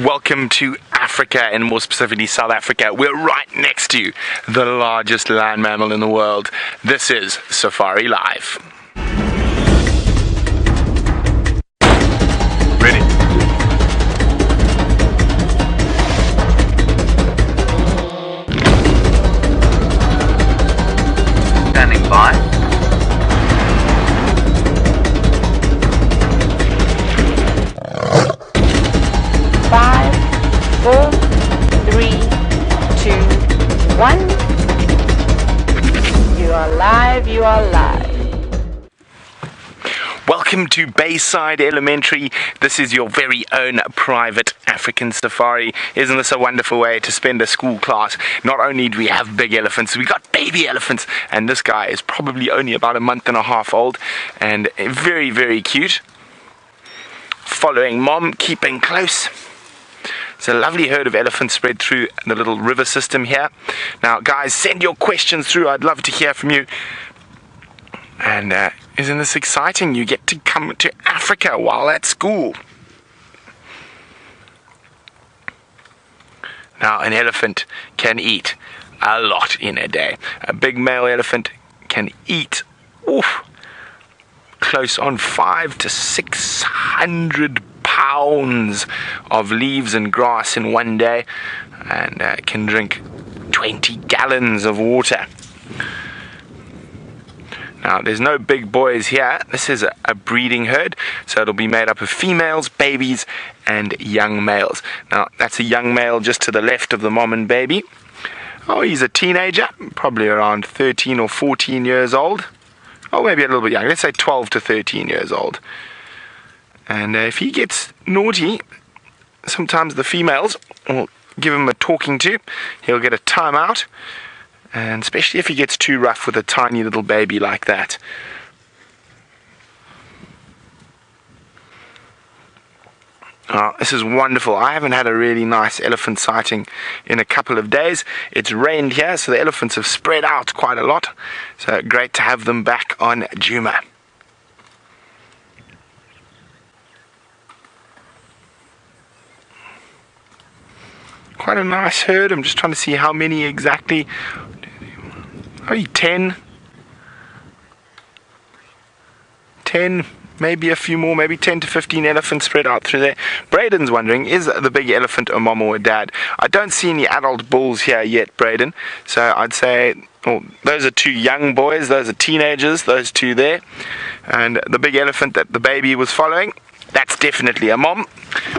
Welcome to Africa, and more specifically South Africa. We're right next to the largest land mammal in the world. This is Safari Live. Ready? Standing by. 5, 4, 3, 2, 1. You are live, you are live. Welcome to Bayside Elementary. This is your very own private African safari. Isn't this a wonderful way to spend a school class? Not only do we have big elephants, we got baby elephants, and this guy is probably only about a month and a half old and very, very cute. Following mom, keeping close. It's a lovely herd of elephants spread through the little river system here. Now, guys, send your questions through. I'd love to hear from you. And isn't this exciting? You get to come to Africa while at school. Now, an elephant can eat a lot in a day. A big male elephant can eat close on 500 to 600 pounds of leaves and grass in one day, and can drink 20 gallons of water. Now, there's no big boys here. This is a breeding herd, so it'll be made up of females, babies, and young males. Now, that's a young male just to the left of the mom and baby. Oh, he's a teenager, probably around 13 or 14 years old. Oh, maybe a little bit younger. Let's say 12 to 13 years old. And if he gets naughty, sometimes the females will give him a talking to. He'll get a timeout, and especially if he gets too rough with a tiny little baby like that. Oh, this is wonderful. I haven't had a really nice elephant sighting in a couple of days. It's rained here, so the elephants have spread out quite a lot. So great to have them back on Djuma. Quite a nice herd. I'm just trying to see how many exactly. Only 10, maybe a few more, maybe 10 to 15 elephants spread out through there. Braden's wondering, is the big elephant a mom or a dad? I don't see any adult bulls here yet, Braden. So I'd say, those are two young boys, those are teenagers, those two there. And the big elephant that the baby was following, that's definitely a mom.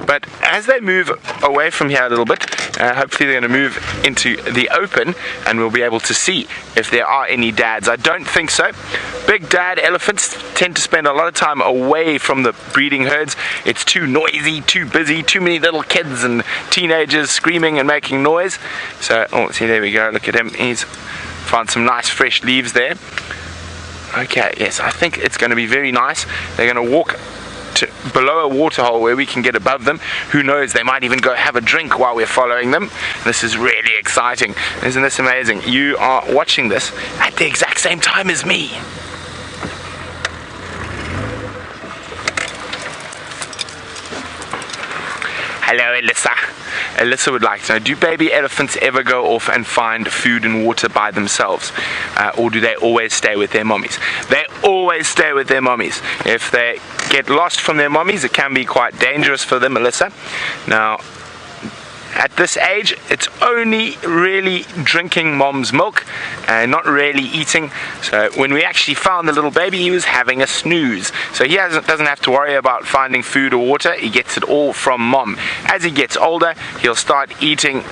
But as they move away from here a little bit, hopefully they're going to move into the open, and we'll be able to see if there are any dads. I don't think so. Big dad elephants tend to spend a lot of time away from the breeding herds. It's too noisy, too busy, too many little kids and teenagers screaming and making noise. So, see, there we go. Look at him. He's found some nice fresh leaves there. Okay, yes, I think it's going to be very nice. They're going to walk to below a waterhole where we can get above them. Who knows, they might even go have a drink while we're following them. This is really exciting. Isn't this amazing? You are watching this at the exact same time as me. Hello, Alyssa. Alyssa would like to know, do baby elephants ever go off and find food and water by themselves? Or do they always stay with their mommies? They always stay with their mommies. If they get lost from their mommies, it can be quite dangerous for them, Alyssa. Now, at this age, it's only really drinking mom's milk and not really eating. So when we actually found the little baby, he was having a snooze. So he doesn't have to worry about finding food or water. He gets it all from mom. As he gets older, he'll start eating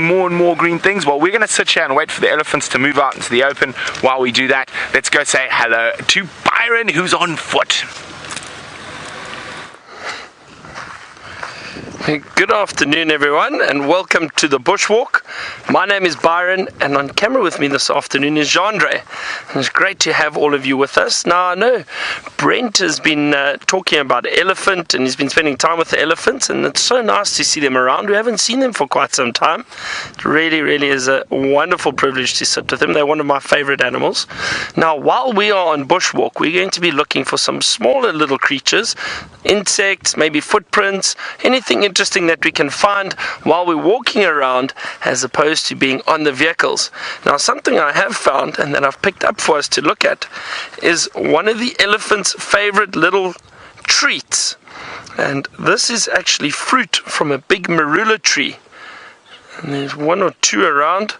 more and more green things. Well, we're going to sit here and wait for the elephants to move out into the open. While we do that, let's go say hello to Byron, who's on foot. Good afternoon, everyone, and welcome to the bushwalk. My name is Byron, and on camera with me this afternoon is Jeandre. And it's great to have all of you with us. Now, I know Brent has been talking about elephant, and he's been spending time with the elephants, and it's so nice to see them around. We haven't seen them for quite some time. It really, really is a wonderful privilege to sit with them. They're one of my favorite animals. Now, while we are on bushwalk, we're going to be looking for some smaller little creatures, insects, maybe footprints, anything interesting that we can find while we're walking around, as opposed to being on the vehicles. Now, something I have found and that I've picked up for us to look at is one of the elephant's favorite little treats, and this is actually fruit from a big marula tree. And there's one or two around.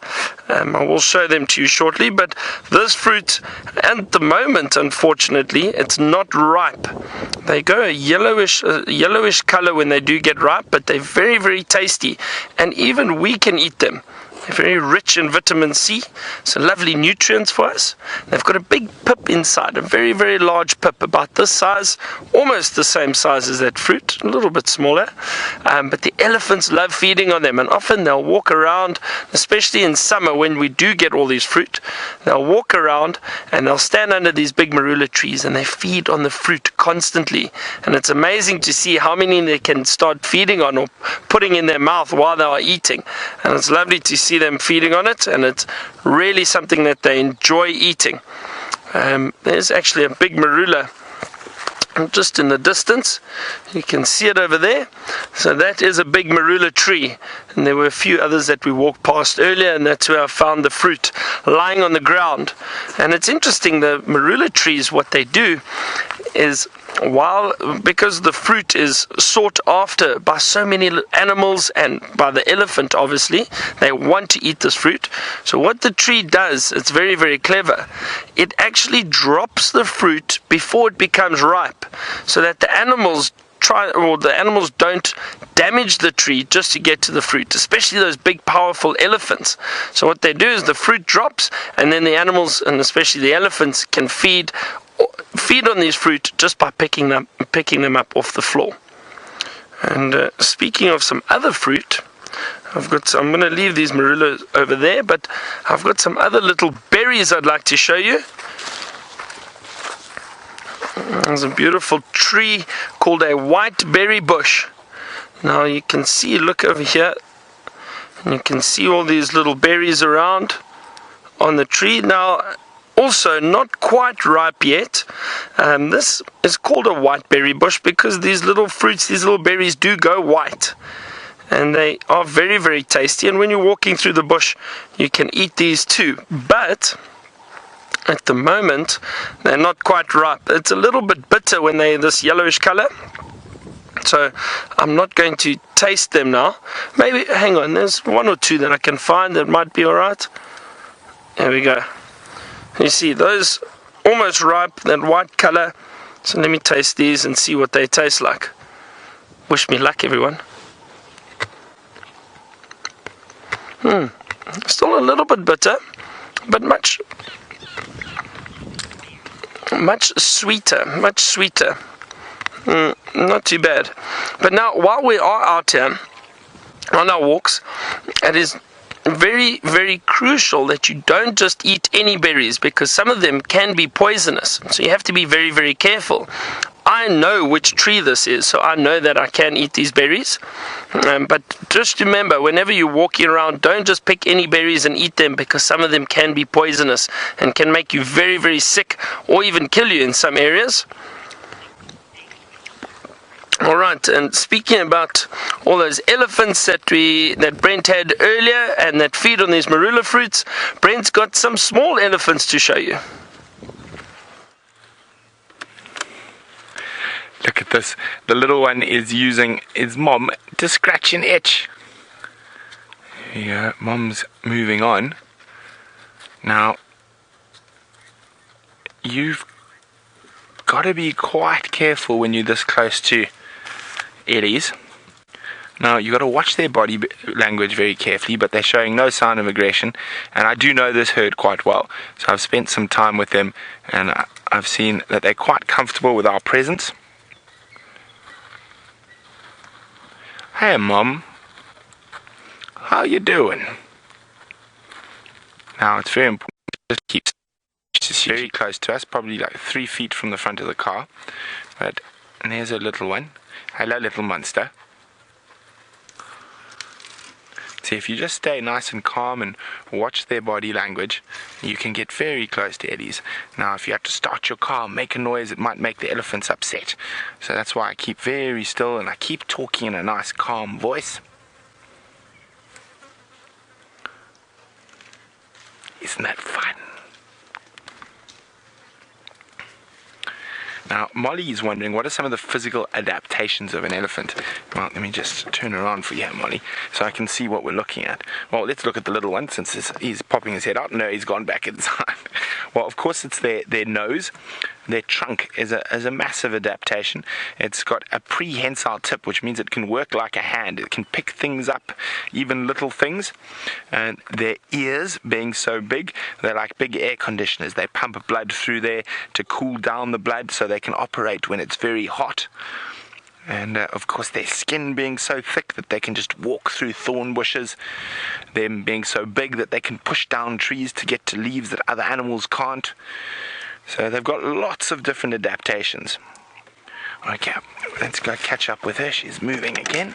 I will show them to you shortly, but this fruit, at the moment, unfortunately, it's not ripe. They go a yellowish color when they do get ripe, but they're very, very tasty, and even we can eat them. They're very rich in vitamin C, so lovely nutrients for us. They've got a big pip inside, a very, very large pip, about this size, almost the same size as that fruit, a little bit smaller. But the elephants love feeding on them, and often they'll walk around, especially in summer when we do get all these fruit. They'll walk around and they'll stand under these big marula trees and they feed on the fruit constantly. And it's amazing to see how many they can start feeding on or putting in their mouth while they are eating. And it's lovely to see them feeding on it, and it's really something that they enjoy eating. There's actually a big marula just in the distance. You can see it over there. So that is a big marula tree, and there were a few others that we walked past earlier, and that's where I found the fruit lying on the ground. And it's interesting, the marula trees, what they do is, because the fruit is sought after by so many animals and by the elephant, obviously they want to eat this fruit. So what the tree does, it's very, very clever. It actually drops the fruit before it becomes ripe, so that the animals don't damage the tree just to get to the fruit, especially those big powerful elephants. So what they do is the fruit drops, and then the animals, and especially the elephants, can feed on these fruit just by picking them up off the floor. And speaking of some other fruit, I'm going to leave these marula over there, but I've got some other little berries I'd like to show you. There's a beautiful tree called a white berry bush. Now you can see, look over here, and you can see all these little berries around on the tree. Now, also not quite ripe yet. This is called a white berry bush because these little fruits, these little berries do go white, and they are very, very tasty. And when you're walking through the bush, you can eat these too. But at the moment, they're not quite ripe. It's a little bit bitter when they're this yellowish color. So I'm not going to taste them now. Maybe, hang on, there's one or two that I can find that might be alright. There we go. You see, those almost ripe, that white color. So let me taste these and see what they taste like. Wish me luck, everyone. Still a little bit bitter, but much sweeter, much sweeter. Not too bad. But now, while we are out here on our walks, it is very, very crucial that you don't just eat any berries, because some of them can be poisonous. So you have to be very, very careful. I know which tree this is, so I know that I can eat these berries. But just remember, whenever you're walking around, don't just pick any berries and eat them, because some of them can be poisonous and can make you very, very sick, or even kill you in some areas. Alright, and speaking about all those elephants that Brent had earlier and that feed on these marula fruits, Brent's got some small elephants to show you. Look at this. The little one is using his mom to scratch and itch. There you go. Mom's moving on. Now, you've got to be quite careful when you're this close to Ellies. Now, you've got to watch their body language very carefully, but they're showing no sign of aggression, and I do know this herd quite well. So I've spent some time with them, and I've seen that they're quite comfortable with our presence. Hey, Mom. How you doing? Now, it's very important to keep very close to us, probably like 3 feet from the front of the car. And there's a little one. Hello, little monster. See, if you just stay nice and calm and watch their body language, you can get very close to Ellies. Now, if you have to start your car, make a noise, it might make the elephants upset. So that's why I keep very still and I keep talking in a nice, calm voice. Isn't that fun? Now, Molly is wondering, what are some of the physical adaptations of an elephant? Well, let me just turn around for you, Molly, so I can see what we're looking at. Well, let's look at the little one, since he's popping his head out. No, he's gone back inside. Well, of course, it's their nose. Their trunk is a massive adaptation. It's got a prehensile tip, which means it can work like a hand. It can pick things up, even little things. And their ears, being so big, they're like big air conditioners. They pump blood through there to cool down the blood so they can operate when it's very hot. And of course, their skin being so thick that they can just walk through thorn bushes. Them being so big that they can push down trees to get to leaves that other animals can't. So they've got lots of different adaptations. Okay, let's go catch up with her. She's moving again.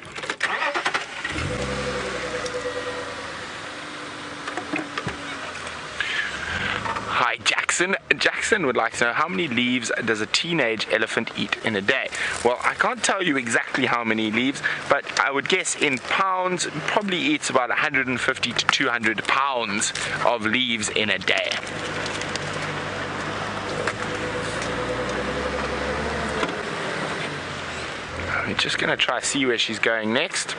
Hi, Jackson. Jackson would like to know, how many leaves does a teenage elephant eat in a day? Well, I can't tell you exactly how many leaves, but I would guess in pounds, it probably eats about 150 to 200 pounds of leaves in a day. We're just going to try to see where she's going next.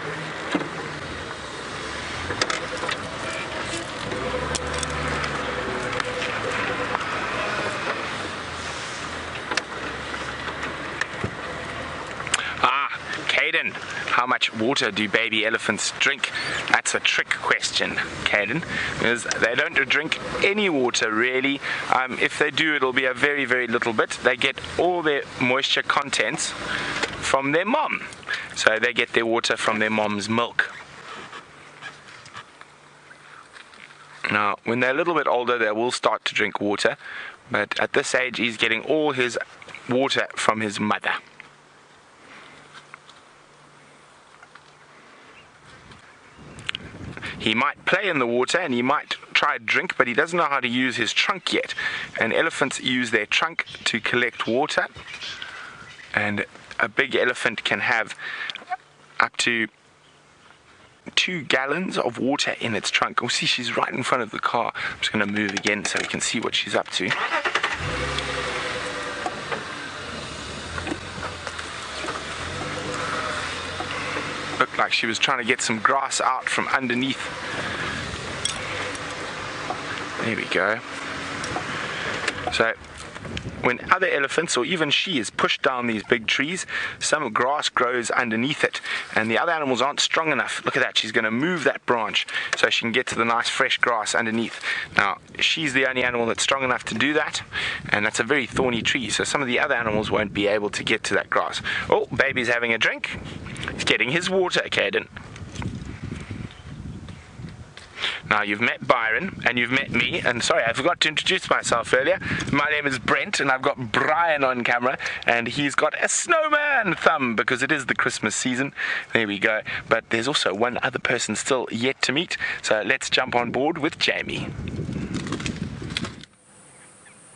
Caden, how much water do baby elephants drink? That's a trick question, Caden, because they don't drink any water really. If they do, it'll be a very, very little bit. They get all their moisture contents from their mom. So they get their water from their mom's milk. Now, when they're a little bit older, they will start to drink water, but at this age, he's getting all his water from his mother. He might play in the water and he might try to drink, but he doesn't know how to use his trunk yet. And elephants use their trunk to collect water. And a big elephant can have up to 2 gallons of water in its trunk. Oh, see, she's right in front of the car. I'm just going to move again so we can see what she's up to. Looked like she was trying to get some grass out from underneath. There we go. So when other elephants, or even she, is pushed down these big trees, some grass grows underneath it, and the other animals aren't strong enough. Look at that, she's going to move that branch so she can get to the nice fresh grass underneath. Now, she's the only animal that's strong enough to do that, and that's a very thorny tree, so some of the other animals won't be able to get to that grass. Oh, baby's having a drink. He's getting his water, Caden. Now, you've met Byron, and you've met me, and sorry, I forgot to introduce myself earlier. My name is Brent, and I've got Brian on camera, and he's got a snowman thumb, because it is the Christmas season. There we go. But there's also one other person still yet to meet, so let's jump on board with Jamie.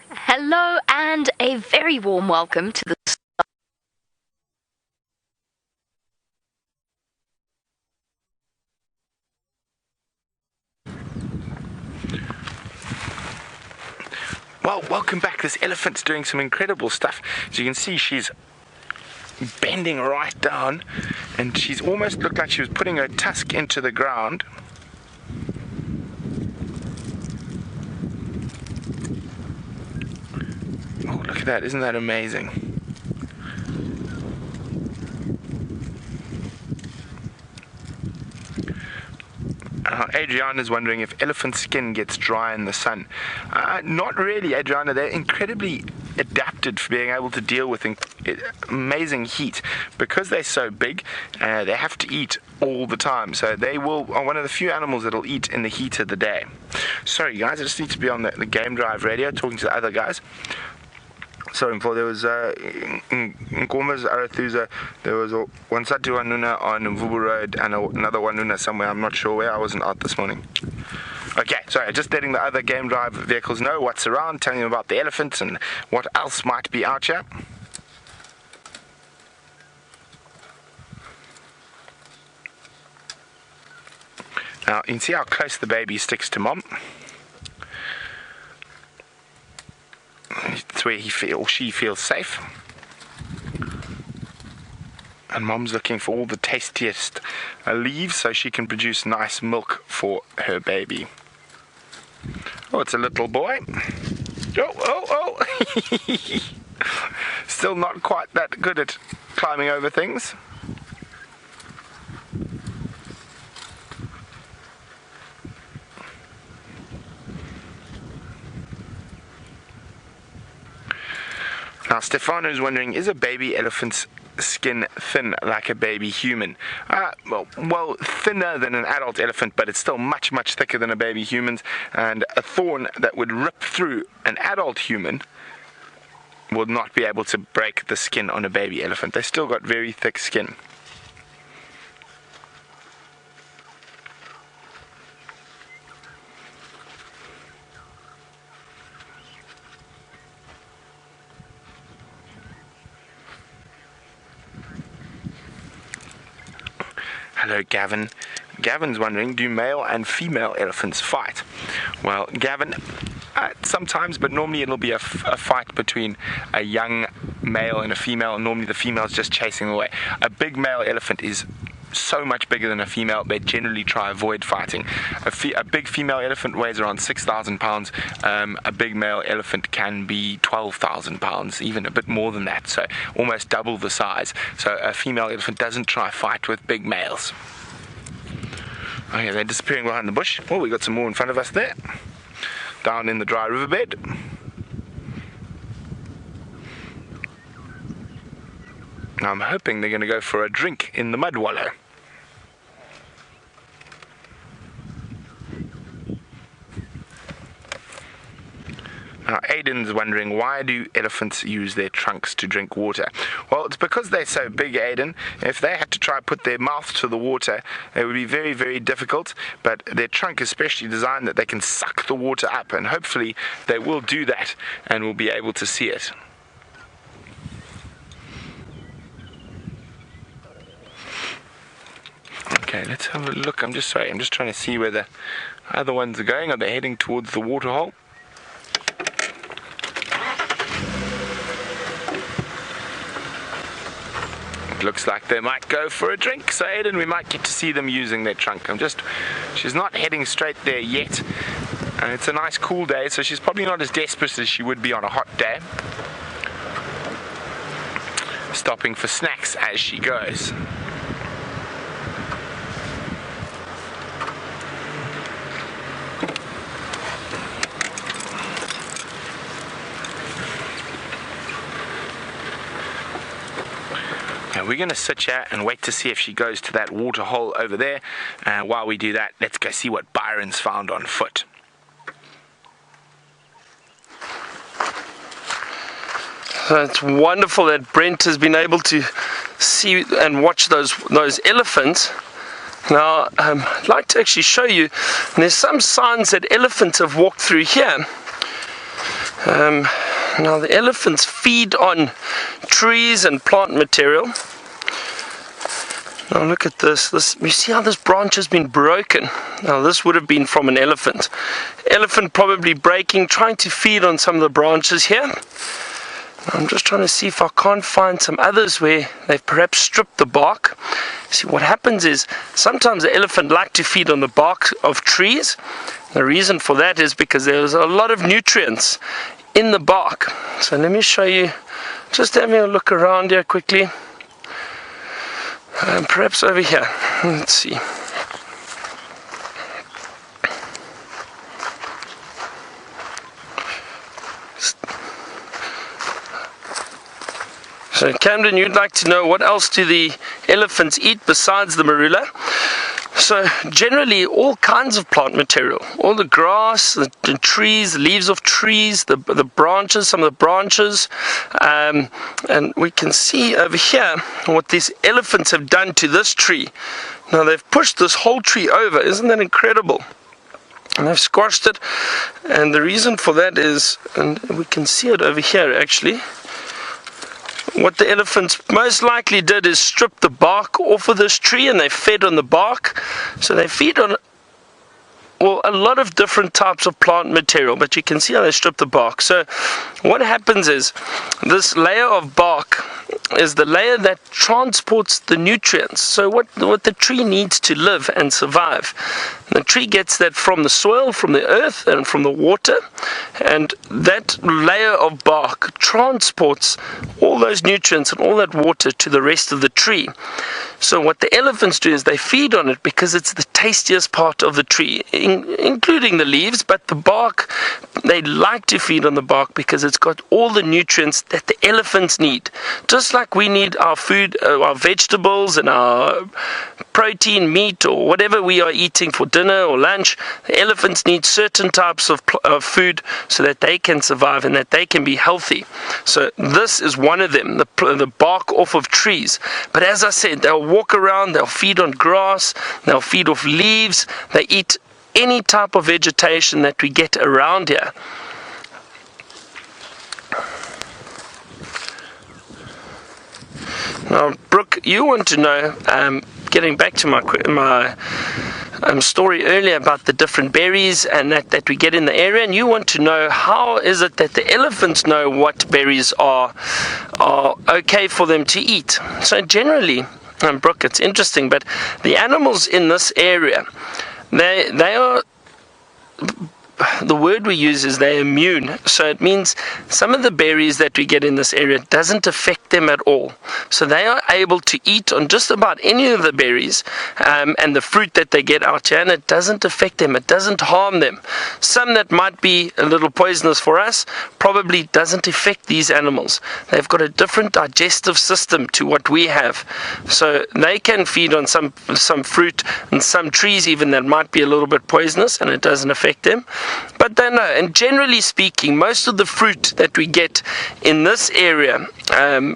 Hello, and a very warm welcome to the Well, welcome back. This elephant's doing some incredible stuff. As you can see, she's bending right down, and she's almost looked like she was putting her tusk into the ground. Oh, look at that. Isn't that amazing? Adriana's wondering if elephant skin gets dry in the sun. Not really, Adriana. They're incredibly adapted for being able to deal with amazing heat. Because they're so big, they have to eat all the time. So they are one of the few animals that'll eat in the heat of the day. Sorry guys, I just need to be on the game drive radio talking to the other guys. Sorry, there was Nkoma's Arathusa, there was one Satu Wanuna on Mvubu Road and another Wanuna somewhere, I'm not sure where, I wasn't out this morning. Okay, sorry, just letting the other game drive vehicles know what's around, telling them about the elephants and what else might be out here. Now, you can see how close the baby sticks to mom. It's where she feels safe. And mom's looking for all the tastiest leaves so she can produce nice milk for her baby. Oh, it's a little boy. Oh. Still not quite that good at climbing over things. Now, Stefano's wondering, is a baby elephant's skin thin like a baby human? Well, thinner than an adult elephant, but it's still much, much thicker than a baby human's. And a thorn that would rip through an adult human would not be able to break the skin on a baby elephant. They still got very thick skin. Hello, Gavin. Gavin's wondering, do male and female elephants fight? Well, Gavin, sometimes, but normally it'll be a fight between a young male and a female, and normally the female's just chasing them away. A big male elephant is so much bigger than a female, they generally try avoid fighting. A big female elephant weighs around 6,000 pounds. A big male elephant can be 12,000 pounds, even a bit more than that, so almost double the size. So a female elephant doesn't try fight with big males. Okay, they're disappearing behind the bush. Oh, we got some more in front of us there. Down in the dry riverbed. Now I'm hoping they're going to go for a drink in the mud wallow. Now Aiden's wondering, why do elephants use their trunks to drink water? Well, it's because they're so big, Aiden. If they had to try put their mouth to the water, it would be very, very difficult. But their trunk is specially designed that they can suck the water up, and hopefully they will do that and will be able to see it. Okay, let's have a look. I'm just trying to see where the other ones are going. Are they heading towards the water hole? It looks like they might go for a drink, so Aiden, we might get to see them using their trunk. She's not heading straight there yet, and it's a nice cool day, so she's probably not as desperate as she would be on a hot day. Stopping for snacks as she goes. We're going to sit here and wait to see if she goes to that water hole over there. While we do that, let's go see what Byron's found on foot. So it's wonderful that Brent has been able to see and watch those elephants. Now, I'd like to actually show you, there's some signs that elephants have walked through here. Now the elephants feed on trees and plant material. Now look at this. You see how this branch has been broken? Now this would have been from an elephant. Elephant probably breaking, trying to feed on some of the branches here. Now I'm just trying to see if I can't find some others where they've perhaps stripped the bark. See, what happens is sometimes the elephant like to feed on the bark of trees. The reason for that is because there's a lot of nutrients in the bark. So let me show you, just having a look around here quickly. Perhaps over here. Let's see. So Camden, you'd like to know what else do the elephants eat besides the marula? So generally all kinds of plant material, all the grass, the trees, the leaves of trees, the branches, some of the branches, and we can see over here what these elephants have done to this tree. Now they've pushed this whole tree over. Isn't that incredible? And they've squashed it, and the reason for that is, and we can see it over here actually, what the elephants most likely did is strip the bark off of this tree, and they fed on the bark. So they feed on, well, a lot of different types of plant material, but you can see how they strip the bark. So what happens is, this layer of bark is the layer that transports the nutrients. So what the tree needs to live and survive. The tree gets that from the soil, from the earth, and from the water, and that layer of bark transports all those nutrients and all that water to the rest of the tree. So what the elephants do is they feed on it because it's the tastiest part of the tree, including the leaves, but the bark, they like to feed on the bark because it's got all the nutrients that the elephants need. Just like we need our food, our vegetables and our protein, meat, or whatever we are eating for dinner or lunch, the elephants need certain types of food so that they can survive and that they can be healthy. So this is one of them, the bark off of trees. But as I said, they'll walk around, they'll feed on grass, they'll feed off leaves, they eat any type of vegetation that we get around here. Now, Brooke, you want to know, getting back to my story earlier about the different berries and that we get in the area, and you want to know how is it that the elephants know what berries are okay for them to eat. So generally, Brooke, it's interesting, but the animals in this area, they are, the word we use is they're immune. So it means some of the berries that we get in this area doesn't affect them at all. So they are able to eat on just about any of the berries and the fruit that they get out here, and it doesn't affect them, it doesn't harm them. Some that might be a little poisonous for us probably doesn't affect these animals. They've got a different digestive system to what we have. So they can feed on some fruit and some trees even that might be a little bit poisonous, and it doesn't affect them. But they know, and generally speaking, most of the fruit that we get in this area,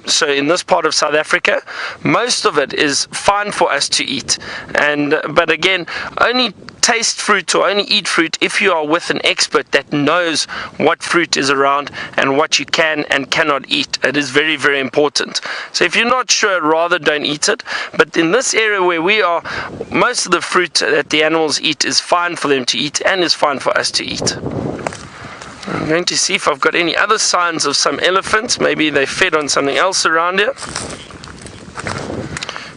so in this part of South Africa, most of it is fine for us to eat. But again, only taste fruit or only eat fruit if you are with an expert that knows what fruit is around and what you can and cannot eat. It is very, very important. So if you're not sure, rather don't eat it. But in this area where we are, most of the fruit that the animals eat is fine for them to eat and is fine for us to eat. I'm going to see if I've got any other signs of some elephants. Maybe they fed on something else around here.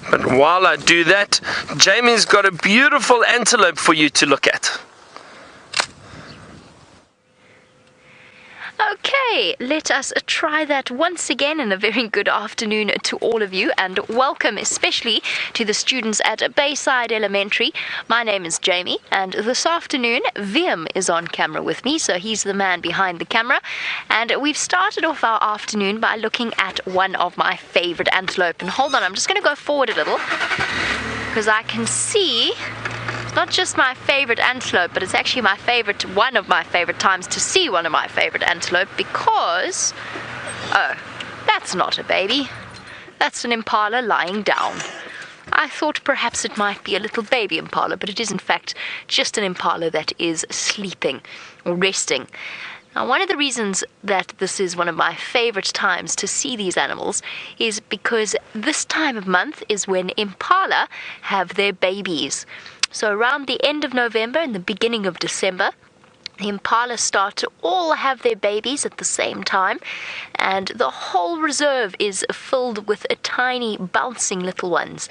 But while I do that, Jamie's got a beautiful antelope for you to look at. Okay, let us try that once again, and a very good afternoon to all of you, and welcome especially to the students at Bayside Elementary. My name is Jamie, and this afternoon Vim is on camera with me, so he's the man behind the camera, and we've started off our afternoon by looking at one of my favorite antelope. And hold on, I'm just going to go forward a little because I can see not just my favorite antelope, but it's actually one of my favorite times to see one of my favorite antelope, because, oh, that's not a baby. That's an impala lying down. I thought perhaps it might be a little baby impala, but it is in fact just an impala that is sleeping or resting. Now, one of the reasons that this is one of my favorite times to see these animals is because this time of month is when impala have their babies. So around the end of November and the beginning of December, the impala start to all have their babies at the same time, and the whole reserve is filled with tiny bouncing little ones.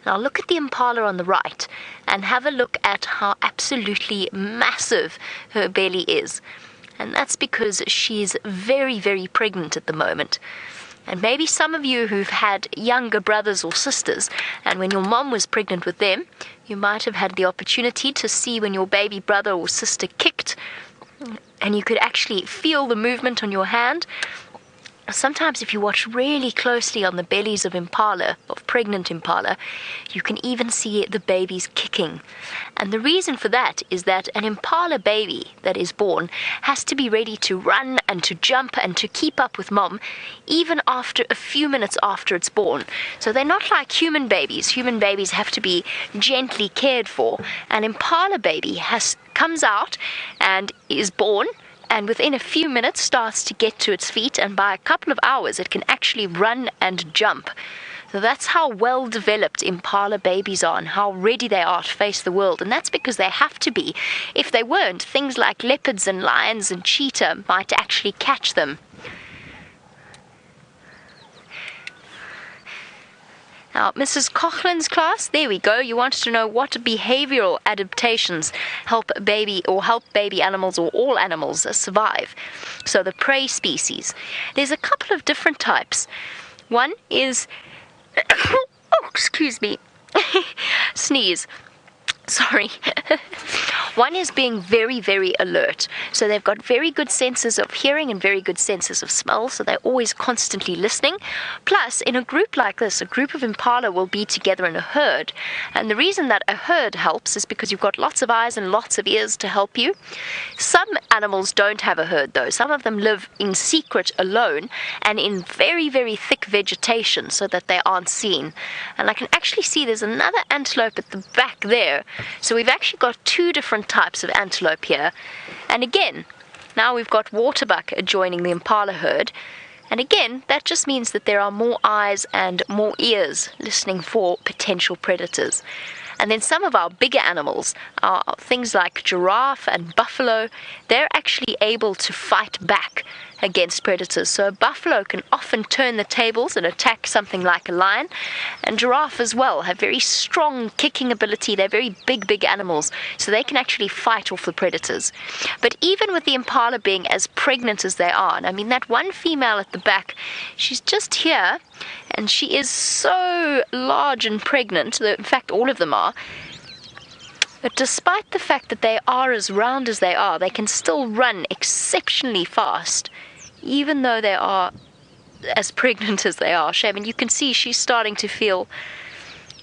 Now look at the impala on the right and have a look at how absolutely massive her belly is. And that's because she's very, very pregnant at the moment. And maybe some of you who've had younger brothers or sisters, and when your mom was pregnant with them, you might have had the opportunity to see when your baby brother or sister kicked, and you could actually feel the movement on your hand. Sometimes if you watch really closely on the bellies of impala, of pregnant impala, you can even see the babies kicking. And the reason for that is that an impala baby that is born has to be ready to run and to jump and to keep up with mom even after a few minutes after it's born. So they're not like human babies. Human babies have to be gently cared for. An impala baby comes out and is born, and within a few minutes starts to get to its feet, and by a couple of hours it can actually run and jump. So that's how well developed impala babies are and how ready they are to face the world. And that's because they have to be. If they weren't, things like leopards and lions and cheetah might actually catch them. Now, Mrs. Coughlin's class, there we go. You wanted to know what behavioral adaptations help baby animals or all animals survive. So the prey species. There's a couple of different types. One is, oh, excuse me, sneeze. Sorry. One is being very, very alert. So they've got very good senses of hearing and very good senses of smell, so they're always constantly listening. Plus, in a group like this, a group of impala will be together in a herd. And the reason that a herd helps is because you've got lots of eyes and lots of ears to help you. Some animals don't have a herd, though. Some of them live in secret alone and in very, very thick vegetation so that they aren't seen. And I can actually see there's another antelope at the back there. So we've actually got two different types of antelope here. And again, now we've got waterbuck joining the impala herd. And again, that just means that there are more eyes and more ears listening for potential predators. And then some of our bigger animals are things like giraffe and buffalo. They're actually able to fight back against predators. So a buffalo can often turn the tables and attack something like a lion. And giraffe as well have very strong kicking ability. They're very big animals, so they can actually fight off the predators. But even with the impala being as pregnant as they are, and I mean that one female at the back, she's just here, and she is so large and pregnant, in fact all of them are, but despite the fact that they are as round as they are, they can still run exceptionally fast, even though they are as pregnant as they are. Shame, and you can see she's starting to feel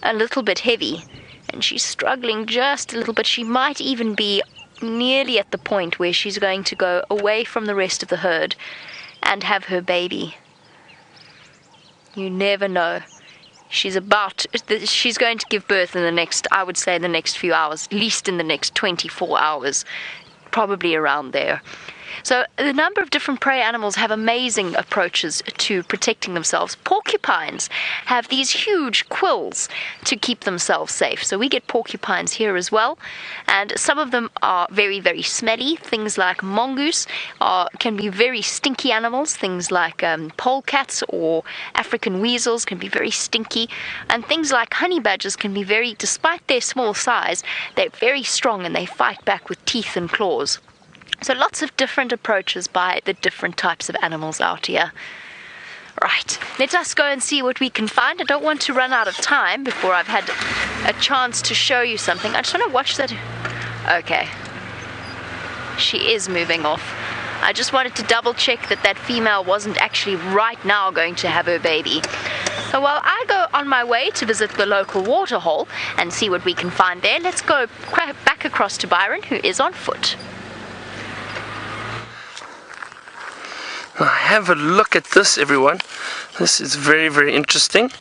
a little bit heavy, and she's struggling just a little bit. She might even be nearly at the point where she's going to go away from the rest of the herd and have her baby. You never know. She's going to give birth in the next, I would say, in the next few hours, at least in the next 24 hours, probably around there. So a number of different prey animals have amazing approaches to protecting themselves. Porcupines have these huge quills to keep themselves safe. So we get porcupines here as well. And some of them are very, very smelly. Things like mongoose can be very stinky animals. Things like polecats or African weasels can be very stinky. And things like honey badgers can be despite their small size, they're very strong and they fight back with teeth and claws. So lots of different approaches by the different types of animals out here. Right, let us go and see what we can find. I don't want to run out of time before I've had a chance to show you something. I just want to watch that. Okay. She is moving off. I just wanted to double check that female wasn't actually right now going to have her baby. So while I go on my way to visit the local waterhole and see what we can find there, let's go back across to Byron, who is on foot. Now have a look at this, everyone. This is very, very interesting.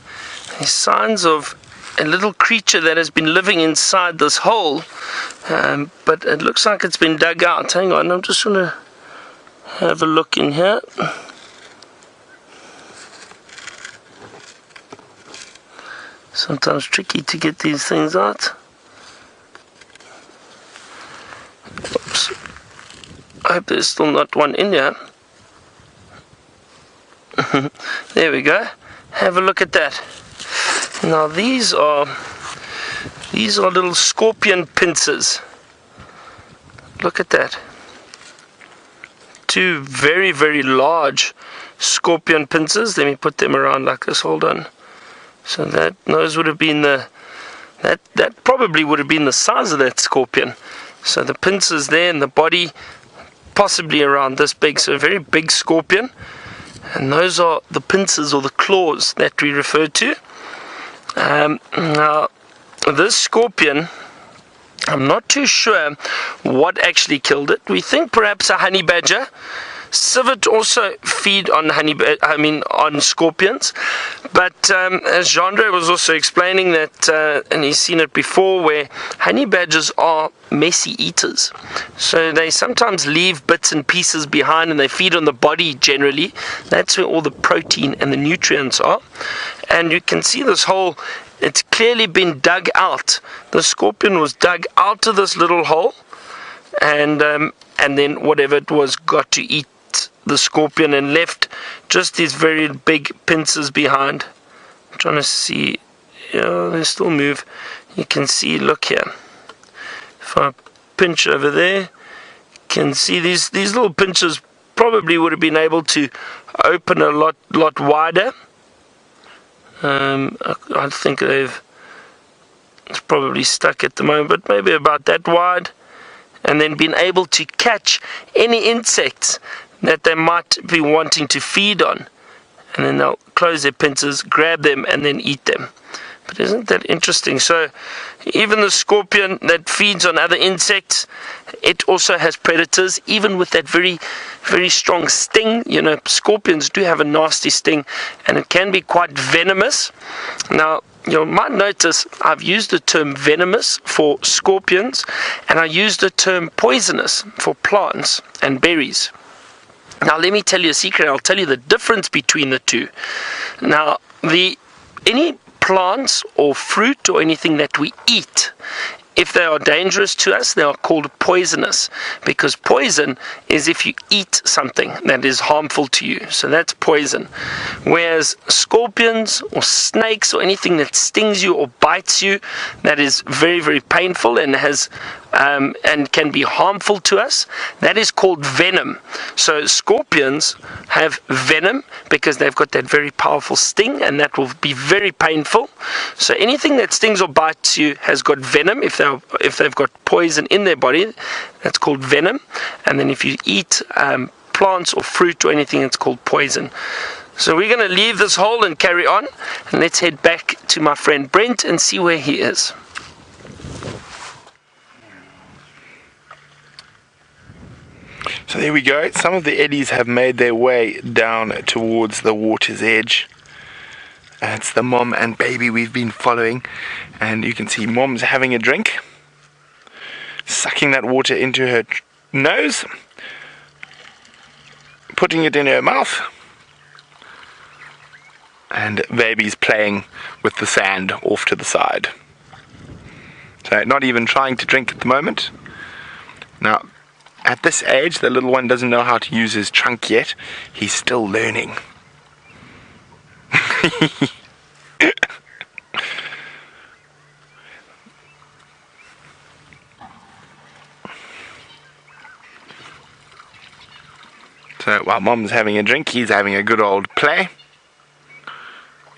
There's signs of a little creature that has been living inside this hole, but it looks like it's been dug out. Hang on, I'm just going to have a look in here. Sometimes tricky to get these things out. Oops. I hope there's still not one in here. There we go. Have a look at that. Now these are little scorpion pincers. Look at that. Two very, very large scorpion pincers. Let me put them around like this. Hold on. So those would have been that probably would have been the size of that scorpion. So the pincers there in the body, possibly around this big. So a very big scorpion. And those are the pincers or the claws that we refer to. Now, this scorpion, I'm not too sure what actually killed it. We think perhaps a honey badger. Civet also feed on on scorpions, but as Jeandre was also explaining that, and he's seen it before, where honey badgers are messy eaters, so they sometimes leave bits and pieces behind, and they feed on the body generally. That's where all the protein and the nutrients are, and you can see this hole. It's clearly been dug out. The scorpion was dug out of this little hole, and then whatever it was got to eat the scorpion and left just these very big pincers behind. I'm trying to see. Yeah, they still move. You can see, look here. If I pinch over there, you can see these little pinchers probably would have been able to open a lot wider. I think it's probably stuck at the moment, but maybe about that wide, and then been able to catch any insects that they might be wanting to feed on, and then they'll close their pincers, grab them, and then eat them. But isn't that interesting? So even the scorpion that feeds on other insects, it also has predators, even with that very, very strong sting. You know, scorpions do have a nasty sting, and it can be quite venomous. Now, you might notice I've used the term venomous for scorpions, and I used the term poisonous for plants and berries. Now, let me tell you a secret. I'll tell you the difference between the two. Now, any plants or fruit or anything that we eat, if they are dangerous to us, they are called poisonous, because poison is if you eat something that is harmful to you. So that's poison. Whereas scorpions or snakes or anything that stings you or bites you, that is very, very painful and has and can be harmful to us, that is called venom. So scorpions have venom because they've got that very powerful sting, and that will be very painful. So anything that stings or bites you has got venom. If they've got poison in their body, that's called venom. And then if you eat plants or fruit or anything, it's called poison. So we're going to leave this hole and carry on, and let's head back to my friend Brent and see where he is. So there we go. Some of the eddies have made their way down towards the water's edge. It's the mom and baby we've been following, and you can see mom's having a drink, sucking that water into her nose, putting it in her mouth, and baby's playing with the sand off to the side. So not even trying to drink at the moment. Now, at this age, the little one doesn't know how to use his trunk yet. He's still learning. So while mom's having a drink, he's having a good old play.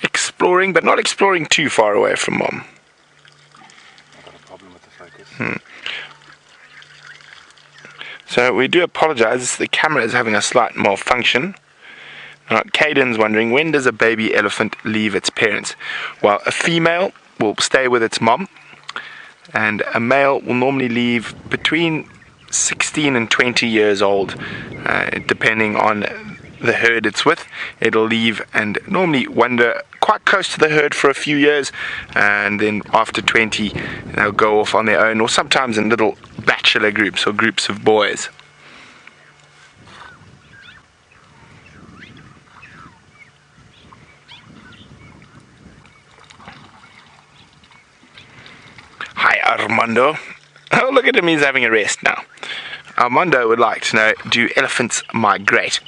Exploring, but not exploring too far away from mom. Got a problem with the focus. So we do apologize, the camera is having a slight malfunction. Now, Caden's wondering, when does a baby elephant leave its parents? Well, a female will stay with its mom, and a male will normally leave between 16 and 20 years old, depending on the herd it's with. It'll leave and normally wander quite close to the herd for a few years, and then after 20 they'll go off on their own, or sometimes in little bachelor groups or groups of boys. Hi Armando. Oh, look at him, he's having a rest now. Armando would like to know, do elephants migrate?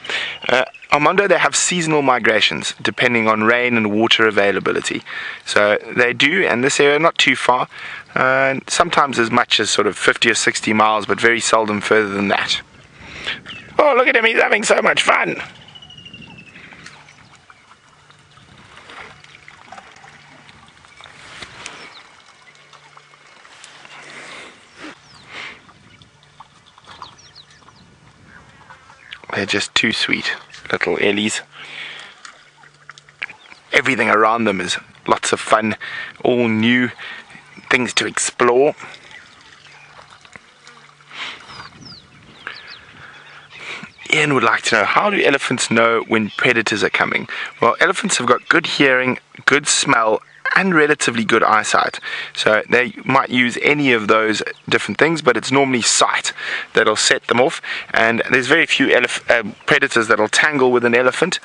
Armando, they have seasonal migrations depending on rain and water availability. So they do, and this area not too far, sometimes as much as sort of 50 or 60 miles, but very seldom further than that. Oh, look at him, he's having so much fun. They're just too sweet, little Ellies. everything around them is lots of fun, all new things to explore. Ian would like to know, how do elephants know when predators are coming? Well, elephants have got good hearing, good smell, and relatively good eyesight. So they might use any of those different things, but it's normally sight that'll set them off. And there's very few predators that'll tangle with an elephant,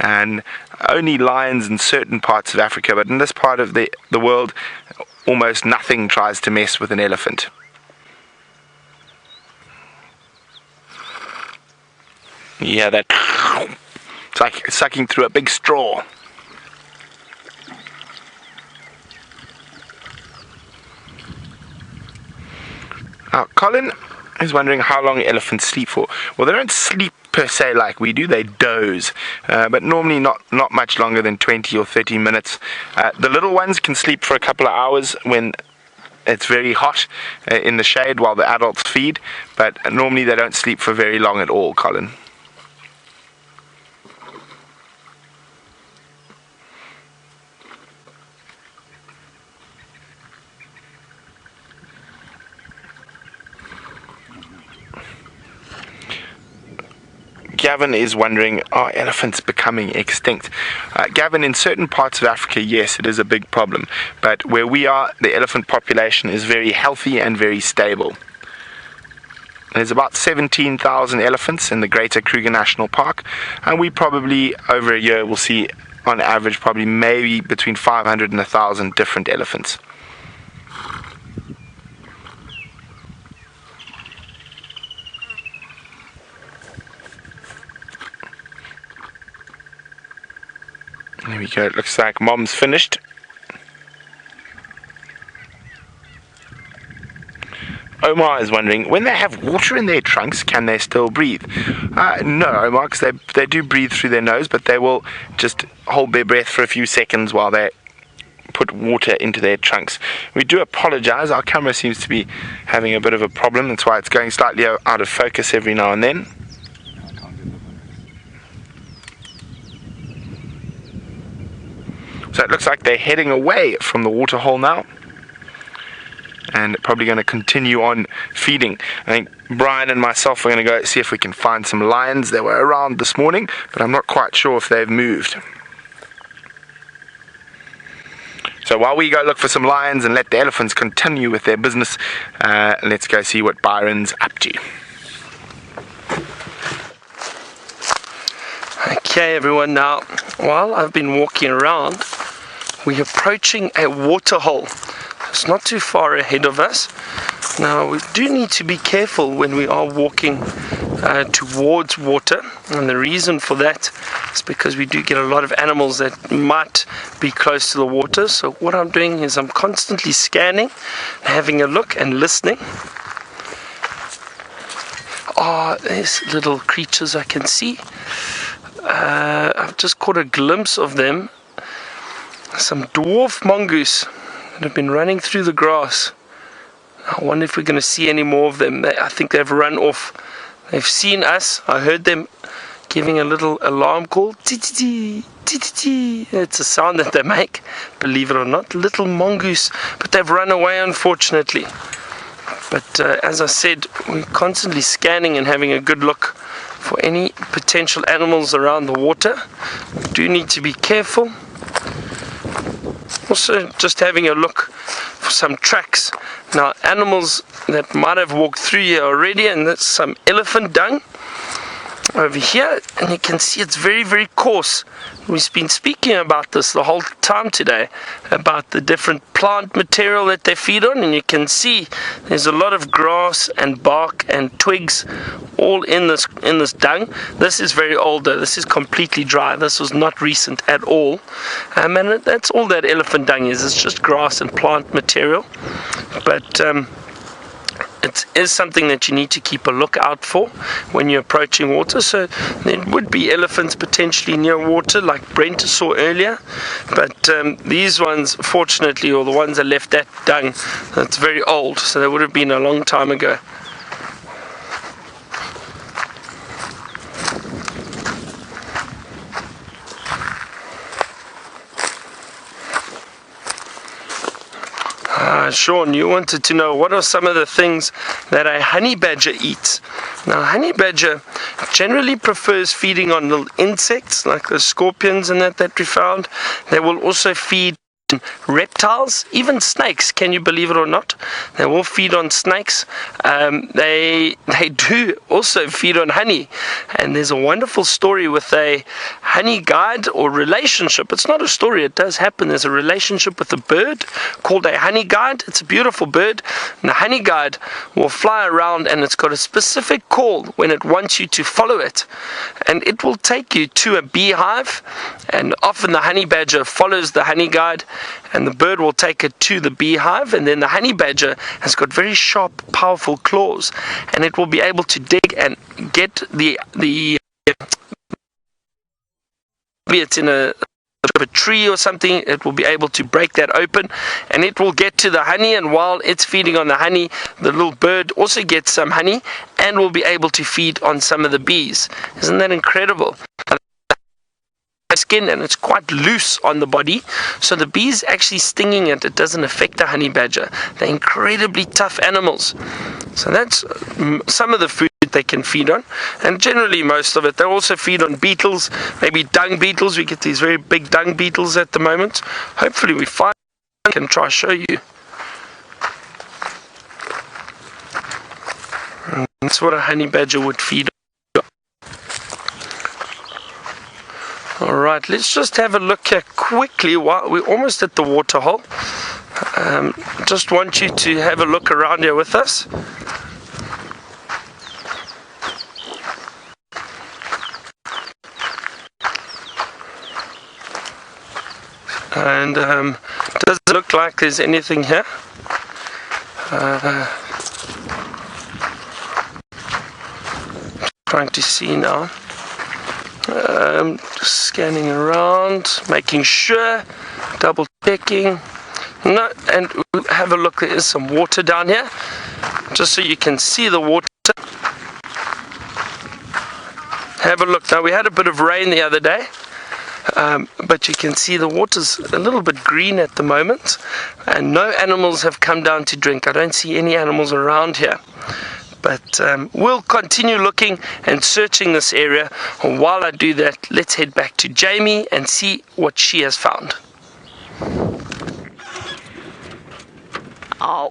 and only lions in certain parts of Africa. But in this part of the world, almost nothing tries to mess with an elephant. Yeah, that it's like sucking through a big straw. Colin is wondering how long elephants sleep for. Well, they don't sleep per se like we do, they doze, but normally not much longer than 20 or 30 minutes. The little ones can sleep for a couple of hours when it's very hot in the shade while the adults feed, but normally they don't sleep for very long at all, Colin. Gavin is wondering, are elephants becoming extinct? Gavin, in certain parts of Africa, yes, it is a big problem. But where we are, the elephant population is very healthy and very stable. There's about 17,000 elephants in the Greater Kruger National Park. And we probably, over a year, will see, on average, probably maybe between 500 and 1,000 different elephants. There we go, it looks like Mom's finished. Omar is wondering, when they have water in their trunks, can they still breathe? No, Omar, because they do breathe through their nose, but they will just hold their breath for a few seconds while they put water into their trunks. We do apologize, our camera seems to be having a bit of a problem, that's why it's going slightly out of focus every now and then. So it looks like they're heading away from the water hole now, and probably going to continue on feeding. I think Brian and myself are going to go see if we can find some lions. They were around this morning, but I'm not quite sure if they've moved. So while we go look for some lions and let the elephants continue with their business, let's go see what Byron's up to. Okay everyone, now while I've been walking around, we're approaching a water hole. It's not too far ahead of us. Now we do need to be careful when we are walking towards water, and the reason for that is because we do get a lot of animals that might be close to the water. So what I'm doing is I'm constantly scanning, having a look and listening. There's little creatures I can see. I've just caught a glimpse of them. Some dwarf mongoose that have been running through the grass. I wonder if we're going to see any more of them. I think they've run off. They've seen us. I heard them giving a little alarm call. Tee-tee-tee, tee-tee-tee. It's a sound that they make, believe it or not. Little mongoose. But they've run away, unfortunately. But as I said, we're constantly scanning and having a good look for any potential animals around the water. We do need to be careful. Also just having a look for some tracks. Now animals that might have walked through here already, and that's some elephant dung over here, and you can see it's very, very coarse. We've been speaking about this the whole time today, about the different plant material that they feed on, and you can see there's a lot of grass and bark and twigs all in this dung. This is very old though. This is completely dry. This was not recent at all, and that's all that elephant dung is. It's just grass and plant material, but it is something that you need to keep a lookout for when you're approaching water. So there would be elephants potentially near water, like Brent saw earlier, but these ones, fortunately, or the ones that left that dung, that's very old, so they would have been a long time ago. Sean, you wanted to know what are some of the things that a honey badger eats. Now, honey badger generally prefers feeding on little insects like the scorpions and that we found. They will also feed reptiles, even snakes. Can you believe it or not? They will feed on snakes. They do also feed on honey, and there's a wonderful story with a honey guide or relationship. It's not a story, it does happen. There's a relationship with a bird called a honey guide. It's a beautiful bird, and the honey guide will fly around, and it's got a specific call when it wants you to follow it, and it will take you to a beehive, and often the honey badger follows the honey guide, and the bird will take it to the beehive, and then the honey badger has got very sharp, powerful claws, and it will be able to dig and get be it in a tree or something, it will be able to break that open, and it will get to the honey, and while it's feeding on the honey, the little bird also gets some honey and will be able to feed on some of the bees. Isn't that incredible? Skin, and it's quite loose on the body, so the bees actually stinging it doesn't affect the honey badger. They're incredibly tough animals. So that's some of the food they can feed on, and generally most of it. They also feed on beetles, maybe dung beetles. We get these very big dung beetles at the moment. Hopefully we find one. I can try show you. And that's what a honey badger would feed on. Alright, let's just have a look here quickly. While we're almost at the water hole. Just want you to have a look around here with us. And does it look like there's anything here? Trying to see now. Just scanning around, making sure, double checking. No, and we'll have a look. There is some water down here, just so you can see the water. Have a look. Now, we had a bit of rain the other day, but you can see the water's a little bit green at the moment, and no animals have come down to drink. I don't see any animals around here. But we'll continue looking and searching this area. While I do that, let's head back to Jamie and see what she has found.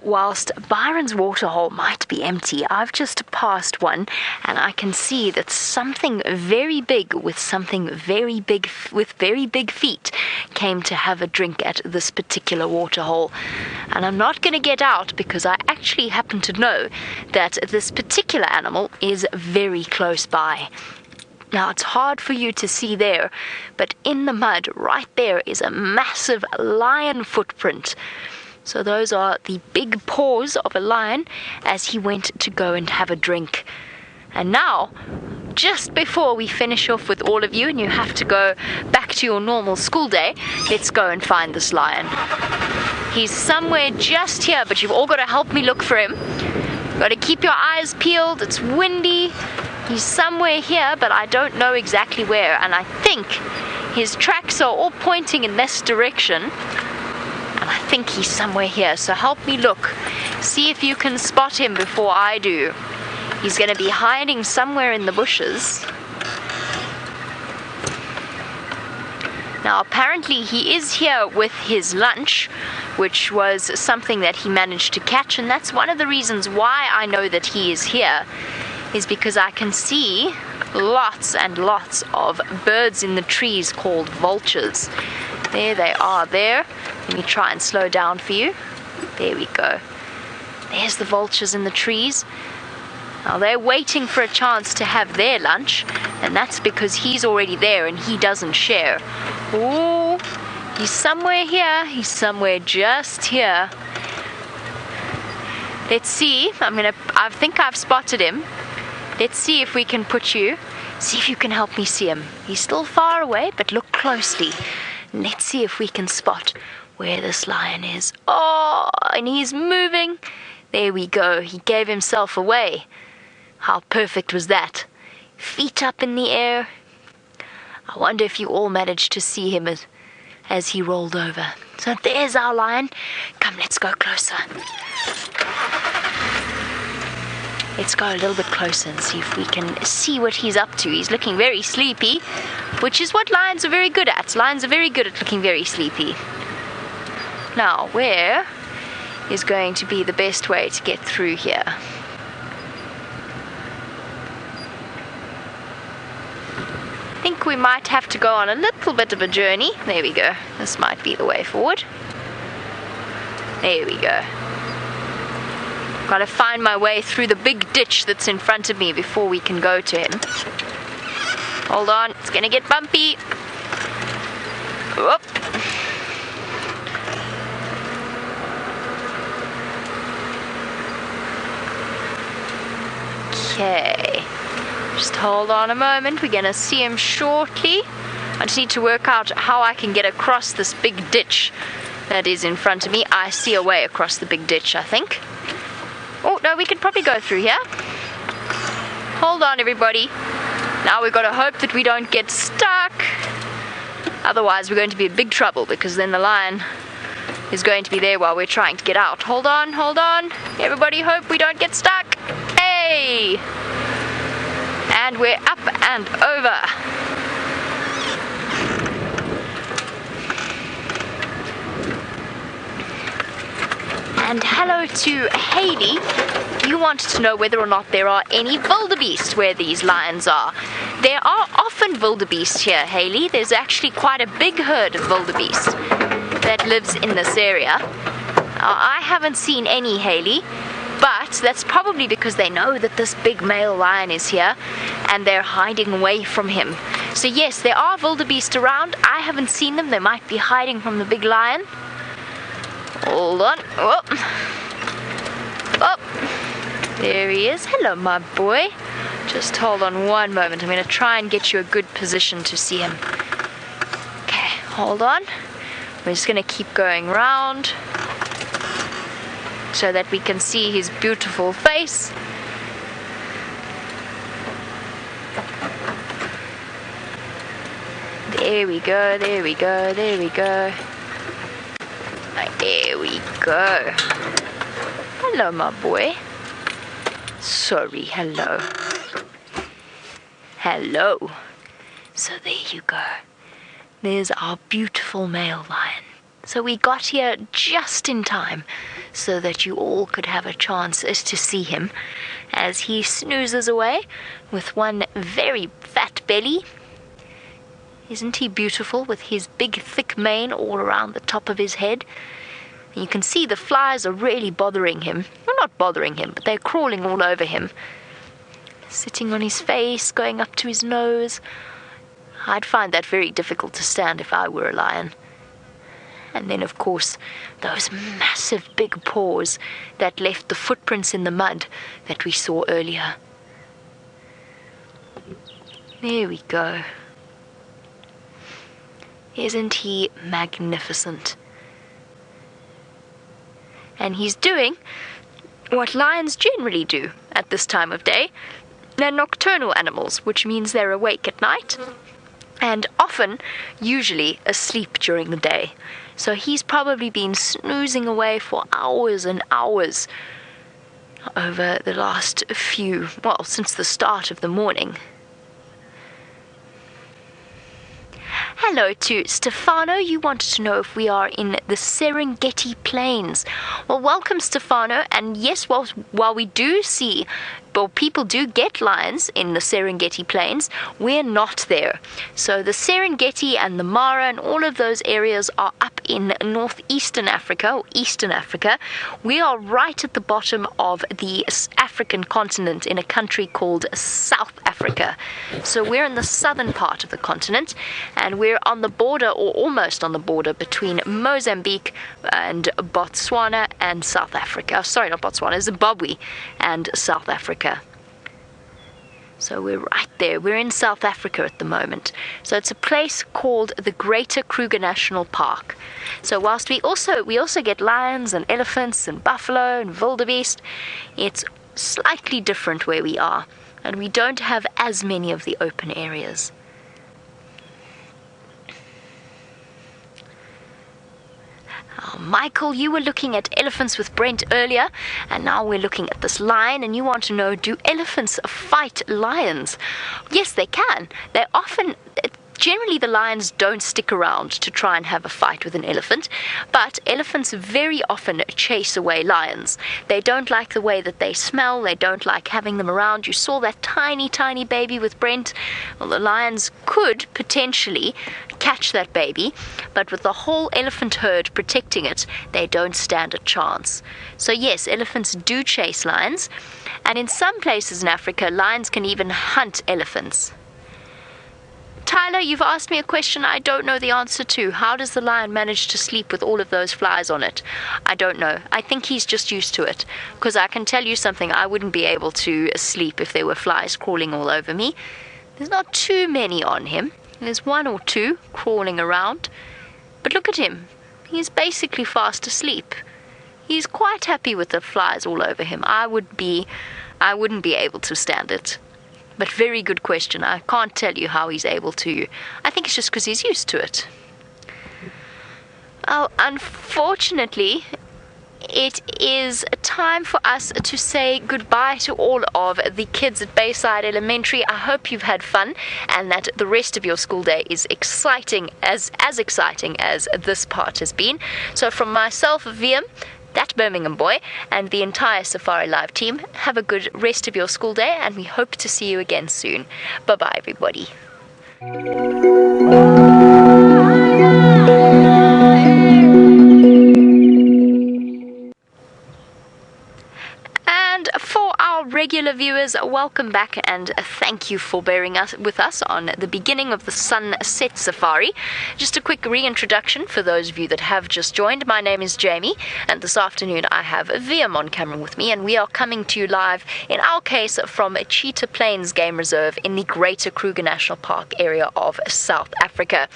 Whilst Byron's waterhole might be empty, I've just passed one, and I can see that something very big with very big feet came to have a drink at this particular waterhole. And I'm not going to get out because I actually happen to know that this particular animal is very close by. Now, it's hard for you to see there, but in the mud right there is a massive lion footprint. So those are the big paws of a lion as he went to go and have a drink. And now, just before we finish off with all of you and you have to go back to your normal school day, let's go and find this lion. He's somewhere just here, but you've all got to help me look for him. You've got to keep your eyes peeled. It's windy. He's somewhere here, but I don't know exactly where. And I think his tracks are all pointing in this direction. And I think he's somewhere here, so help me look. See if you can spot him before I do. He's going to be hiding somewhere in the bushes. Now, apparently he is here with his lunch, which was something that he managed to catch, and that's one of the reasons why I know that he is here, is because I can see lots and lots of birds in the trees called vultures. There they are there. Let me try and slow down for you. There we go. There's the vultures in the trees. Now they're waiting for a chance to have their lunch, and that's because he's already there and he doesn't share. Ooh, he's somewhere here. He's somewhere just here. Let's see. I think I've spotted him. Let's see if we can put you. See if you can help me see him. He's still far away, but look closely. Let's see if we can spot where this lion is. Oh, and he's moving. There we go. He gave himself away. How perfect was that? Feet up in the air. I wonder if you all managed to see him as he rolled over. So there's our lion. Come, let's go closer. Let's go a little bit closer and see if we can see what he's up to. He's looking very sleepy, which is what lions are very good at. Lions are very good at looking very sleepy. Now, where is going to be the best way to get through here? I think we might have to go on a little bit of a journey. There we go. This might be the way forward. There we go. Gotta find my way through the big ditch that's in front of me before we can go to him. Hold on, it's gonna get bumpy. Whoop. Okay. Just hold on a moment, we're gonna see him shortly. I just need to work out how I can get across this big ditch that is in front of me. I see a way across the big ditch, I think. Oh, no, we could probably go through here. Hold on, everybody. Now we've got to hope that we don't get stuck. Otherwise, we're going to be in big trouble because then the lion is going to be there while we're trying to get out. Hold on, hold on. Everybody hope we don't get stuck. Hey! And we're up and over. And hello to Haley. You wanted to know whether or not there are any wildebeest where these lions are. There are often wildebeest here, Haley. There's actually quite a big herd of wildebeest that lives in this area. I haven't seen any, Haley, but that's probably because they know that this big male lion is here and they're hiding away from him. So yes, there are wildebeest around. I haven't seen them. They might be hiding from the big lion. Hold on. Oh. Oh. There he is. Hello, my boy. Just hold on one moment. I'm going to try and get you a good position to see him. Okay, hold on. We're just going to keep going round so that we can see his beautiful face. There we go, there we go, there we go. There we go. Hello, my boy. Sorry, hello. Hello. So there you go. There's our beautiful male lion. So we got here just in time so that you all could have a chance to see him as he snoozes away with one very fat belly. Isn't he beautiful with his big thick mane all around the top of his head? You can see the flies are really bothering him. Well, not bothering him, but they're crawling all over him. Sitting on his face, going up to his nose. I'd find that very difficult to stand if I were a lion. And then, of course, those massive big paws that left the footprints in the mud that we saw earlier. There we go. Isn't he magnificent? And he's doing what lions generally do at this time of day. They're nocturnal animals, which means they're awake at night and often, usually, asleep during the day. So he's probably been snoozing away for hours and hours over the last since the start of the morning. Hello to Stefano. You wanted to know if we are in the Serengeti Plains. Well, welcome, Stefano. And yes, while we do see, people do get lions in the Serengeti Plains, we're not there. So the Serengeti and the Mara and all of those areas are up in northeastern Africa, or eastern Africa. We are right at the bottom of the African continent in a country called South Africa. So we're in the southern part of the continent, and we're on the border, or almost on the border, between Mozambique and Botswana and South Africa. Sorry, not Botswana, Zimbabwe and South Africa. So we're right there. We're in South Africa at the moment. So it's a place called the Greater Kruger National Park. So whilst we also get lions and elephants and buffalo and wildebeest, it's slightly different where we are, and we don't have as many of the open areas. Michael, you were looking at elephants with Brent earlier, and now we're looking at this lion, and you want to know, do elephants fight lions? Yes, they can. They often... Generally, the lions don't stick around to try and have a fight with an elephant, but elephants very often chase away lions. They don't like the way that they smell, they don't like having them around. You saw that tiny, tiny baby with Brent. Well, the lions could potentially catch that baby, but with the whole elephant herd protecting it, they don't stand a chance. So yes, elephants do chase lions, and in some places in Africa, lions can even hunt elephants. Tyler, you've asked me a question I don't know the answer to. How does the lion manage to sleep with all of those flies on it? I don't know. I think he's just used to it. Because I can tell you something, I wouldn't be able to sleep if there were flies crawling all over me. There's not too many on him. There's one or two crawling around. But look at him. He's basically fast asleep. He's quite happy with the flies all over him. I wouldn't be able to stand it. But very good question. I can't tell you how he's able to. I think it's just because he's used to it. Oh, unfortunately, it is time for us to say goodbye to all of the kids at Bayside Elementary. I hope you've had fun and that the rest of your school day is exciting, as exciting as this part has been. So from myself, VM, that Birmingham boy, and the entire Safari Live team, have a good rest of your school day, and we hope to see you again soon. Bye-bye, everybody. And for our regular viewers, welcome back and thank you for bearing with us on the beginning of the Sunset Safari. Just a quick reintroduction for those of you that have just joined. My name is Jamie, and this afternoon I have VM on camera with me, and we are coming to you live, in our case, from Cheetah Plains Game Reserve in the Greater Kruger National Park area of South Africa.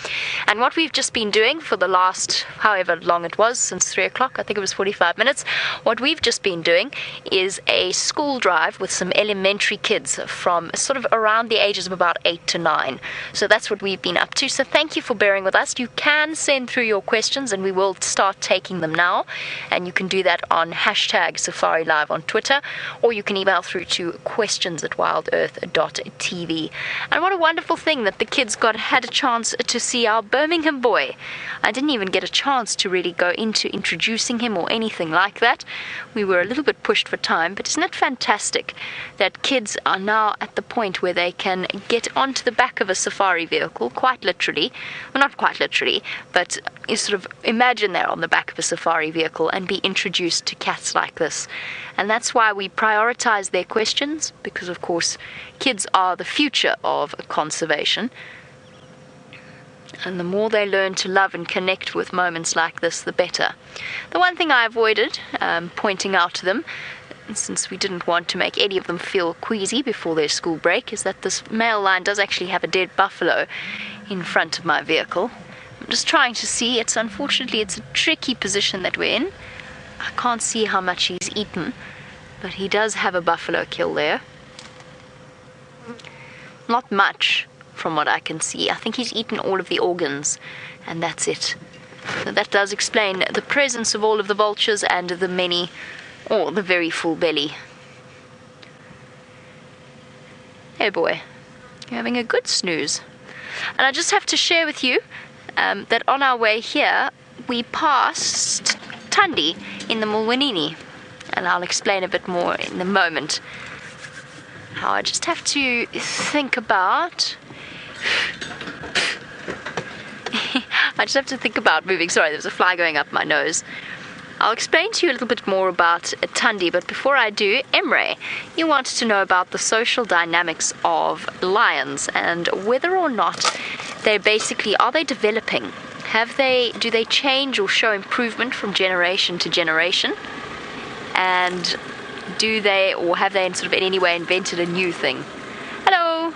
And what we've just been doing for the last, however long it was, since 3 o'clock, I think it was 45 minutes, what we've just been doing is a school drive with some elementary kids from sort of around the ages of about 8 to 9. So that's what we've been up to. So thank you for bearing with us. You can send through your questions and we will start taking them now. And you can do that on hashtag Safari Live on Twitter, or you can email through to questions@wildearth.tv. And what a wonderful thing that the kids had a chance to see our Birmingham boy. I didn't even get a chance to really go into introducing him or anything like that. We were a little bit pushed for time, but isn't it fantastic that kids are now at the point where they can get onto the back of a safari vehicle, quite literally, well, not quite literally, but you sort of imagine they're on the back of a safari vehicle and be introduced to cats like this. And that's why we prioritize their questions, because of course kids are the future of conservation. And the more they learn to love and connect with moments like this, the better. The one thing I avoided pointing out to them, since we didn't want to make any of them feel queasy before their school break, is that this male lion does actually have a dead buffalo in front of my vehicle. I'm just trying to see. Unfortunately, it's a tricky position that we're in. I can't see how much he's eaten, but he does have a buffalo kill there. Not much. From what I can see, I think he's eaten all of the organs, and that's it. So that does explain the presence of all of the vultures and the very full belly. Hey boy, you're having a good snooze. And I just have to share with you that on our way here, we passed Tundi in the Mulwanini, and I'll explain a bit more in a moment. Now I just have to think about moving. Sorry, there was a fly going up my nose. I'll explain to you a little bit more about Tundi, but before I do, Emre, you wanted to know about the social dynamics of lions and whether or not are they developing? Do they change or show improvement from generation to generation? And have they sort of in any way invented a new thing? Hello!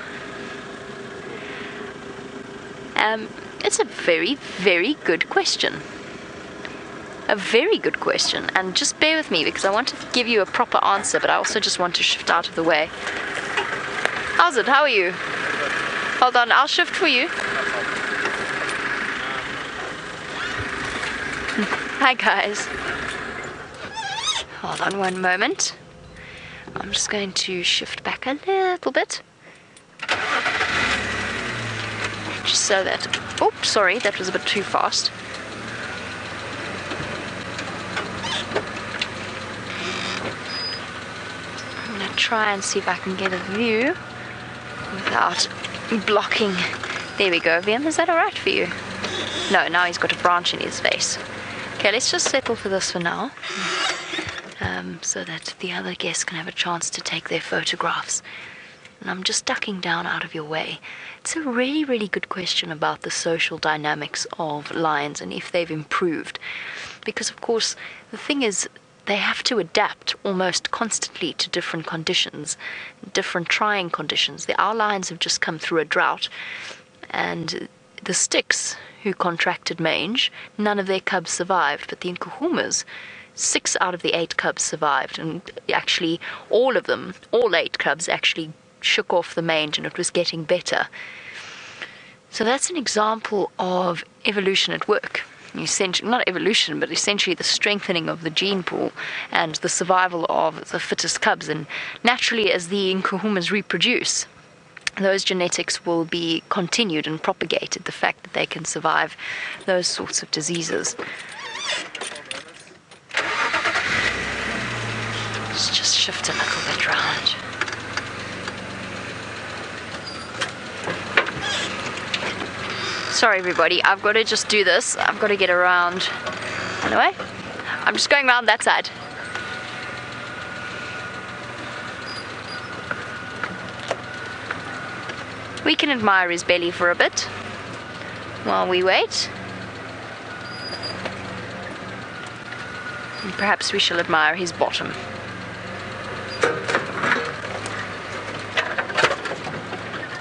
It's a very, very good question. A very good question. And just bear with me because I want to give you a proper answer, but I also just want to shift out of the way. How's it? How are you? Hold on, I'll shift for you. Hi guys. Hold on one moment. I'm just going to shift back a little bit. Just so that... Oops, sorry, that was a bit too fast. I'm going to try and see if I can get a view without blocking. There we go, Vim, is that alright for you? No, now he's got a branch in his face. Okay, let's just settle for this for now. So that the other guests can have a chance to take their photographs. And I'm just ducking down out of your way. It's a really, really good question about the social dynamics of lions and if they've improved. Because, of course, the thing is, they have to adapt almost constantly to different conditions, different trying conditions. Our lions have just come through a drought, and the sticks who contracted mange, none of their cubs survived, but the Nkuhumas, 6 out of the 8 cubs survived, and actually all of them, all 8 cubs actually shook off the mange and it was getting better. So that's an example of evolution at work. Essentially, not evolution, but essentially the strengthening of the gene pool and the survival of the fittest cubs. And naturally, as the Nkuhumas reproduce, those genetics will be continued and propagated, the fact that they can survive those sorts of diseases. Let's just shift a little bit round. Sorry everybody, I've got to just do this. I've got to get around. Anyway, I'm just going around that side. We can admire his belly for a bit while we wait. And perhaps we shall admire his bottom.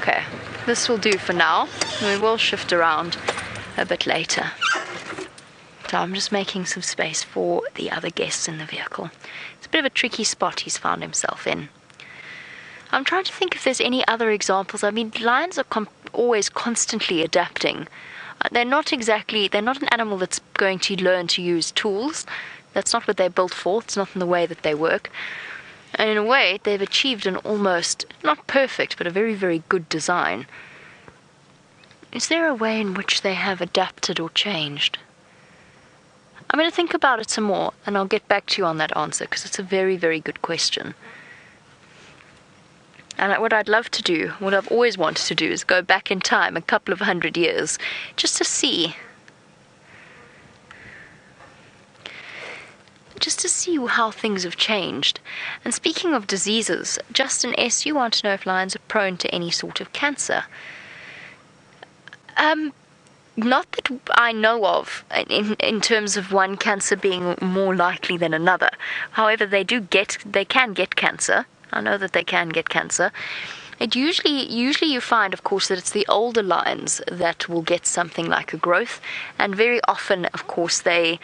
Okay, this will do for now. We will shift around a bit later. So I'm just making some space for the other guests in the vehicle. It's a bit of a tricky spot he's found himself in. I'm trying to think if there's any other examples. I mean, lions are always constantly adapting. They're not an animal that's going to learn to use tools. That's not what they're built for. It's not in the way that they work. And in a way, they've achieved an almost, not perfect, but a very, very good design. Is there a way in which they have adapted or changed? I'm going to think about it some more, and I'll get back to you on that answer, because it's a very, very good question. And what I'd love to do, what I've always wanted to do, is go back in time a couple of 100 years, just to see how things have changed. And speaking of diseases, Justin S., you want to know if lions are prone to any sort of cancer. Not that I know of, in terms of one cancer being more likely than another. However, they can get cancer. I know that they can get cancer. Usually you find, of course, that it's the older lions that will get something like a growth, and very often, of course, they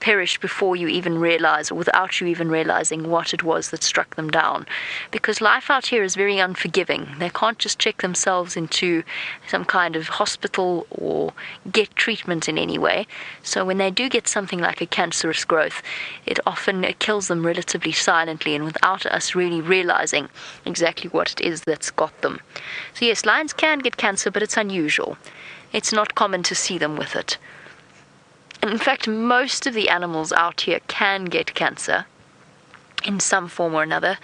perish before you even realize, or without you even realizing what it was that struck them down. Because life out here is very unforgiving. They can't just check themselves into some kind of hospital or get treatment in any way. So when they do get something like a cancerous growth, it often kills them relatively silently and without us really realizing exactly what it is that's got them. So yes, lions can get cancer, but it's unusual. It's not common to see them with it. In fact, most of the animals out here can get cancer in some form or another.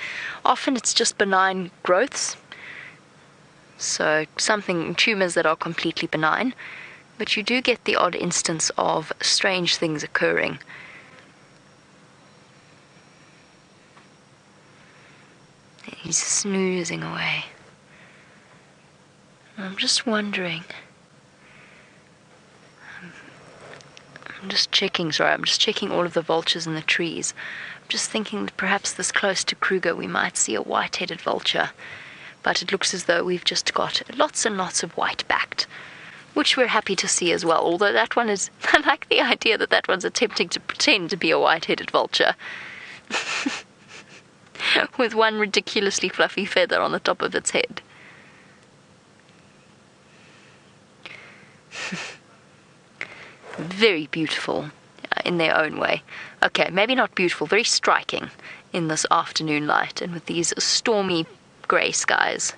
Often it's just benign growths, so tumors that are completely benign, but you do get the odd instance of strange things occurring. He's snoozing away. I'm just wondering. I'm just checking all of the vultures in the trees. I'm just thinking that perhaps this close to Kruger we might see a white-headed vulture. But it looks as though we've just got lots and lots of white-backed, which we're happy to see as well. Although that one is, I like the idea that one's attempting to pretend to be a white-headed vulture. With one ridiculously fluffy feather on the top of its head. Very beautiful. in their own way. Okay, maybe not beautiful, very striking in this afternoon light and with these stormy grey skies.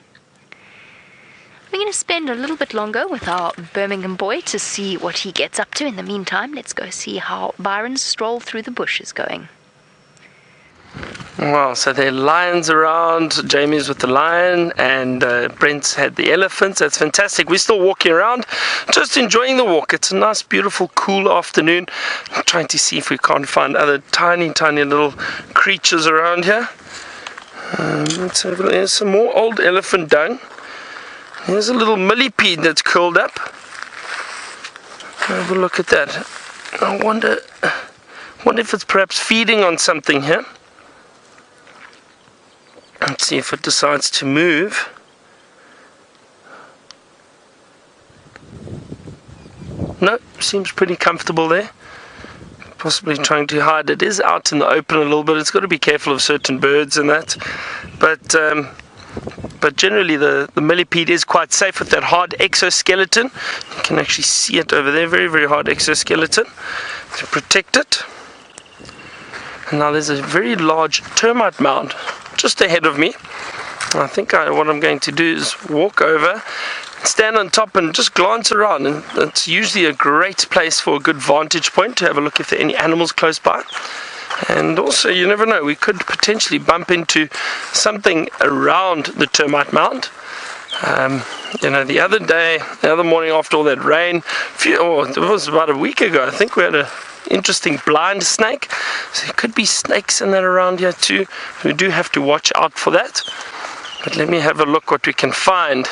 We're going to spend a little bit longer with our Birmingham boy to see what he gets up to. In the meantime, let's go see how Byron's stroll through the bush is going. Wow, so there are lions around. Jamie's with the lion, and Brent's had the elephants. That's fantastic. We're still walking around, just enjoying the walk. It's a nice, beautiful, cool afternoon. I'm trying to see if we can't find other tiny, tiny little creatures around here. Let's have a look. There's some more old elephant dung. There's a little millipede that's curled up. Have a look at that. I wonder if it's perhaps feeding on something here. Let's see if it decides to move. No, seems pretty comfortable there. Possibly trying to hide. It is out in the open a little bit. It's got to be careful of certain birds and that. But generally the millipede is quite safe with that hard exoskeleton. You can actually see it over there. Very, very hard exoskeleton to protect it. And now there's a very large termite mound just ahead of me. I think what I'm going to do is walk over, stand on top and just glance around, and it's usually a great place for a good vantage point to have a look if there are any animals close by. And also, you never know, we could potentially bump into something around the termite mound. The other morning after all that rain, it was about a week ago, I think we had a interesting blind snake. So there could be snakes in that around here too. We do have to watch out for that. But let me have a look what we can find.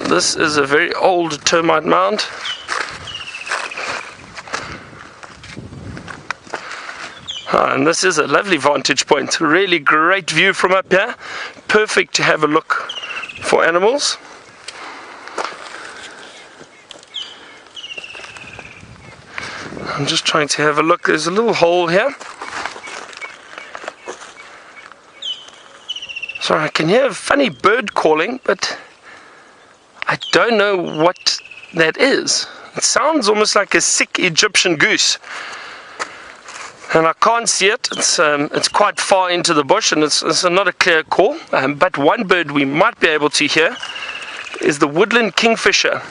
This is a very old termite mound. And this is a lovely vantage point. Really great view from up here. Perfect to have a look for animals. I'm just trying to have a look. There's a little hole here. Sorry, I can hear a funny bird calling, but I don't know what that is. It sounds almost like a sick Egyptian goose. And I can't see it. It's quite far into the bush, and it's not a clear call. But one bird we might be able to hear is the woodland kingfisher.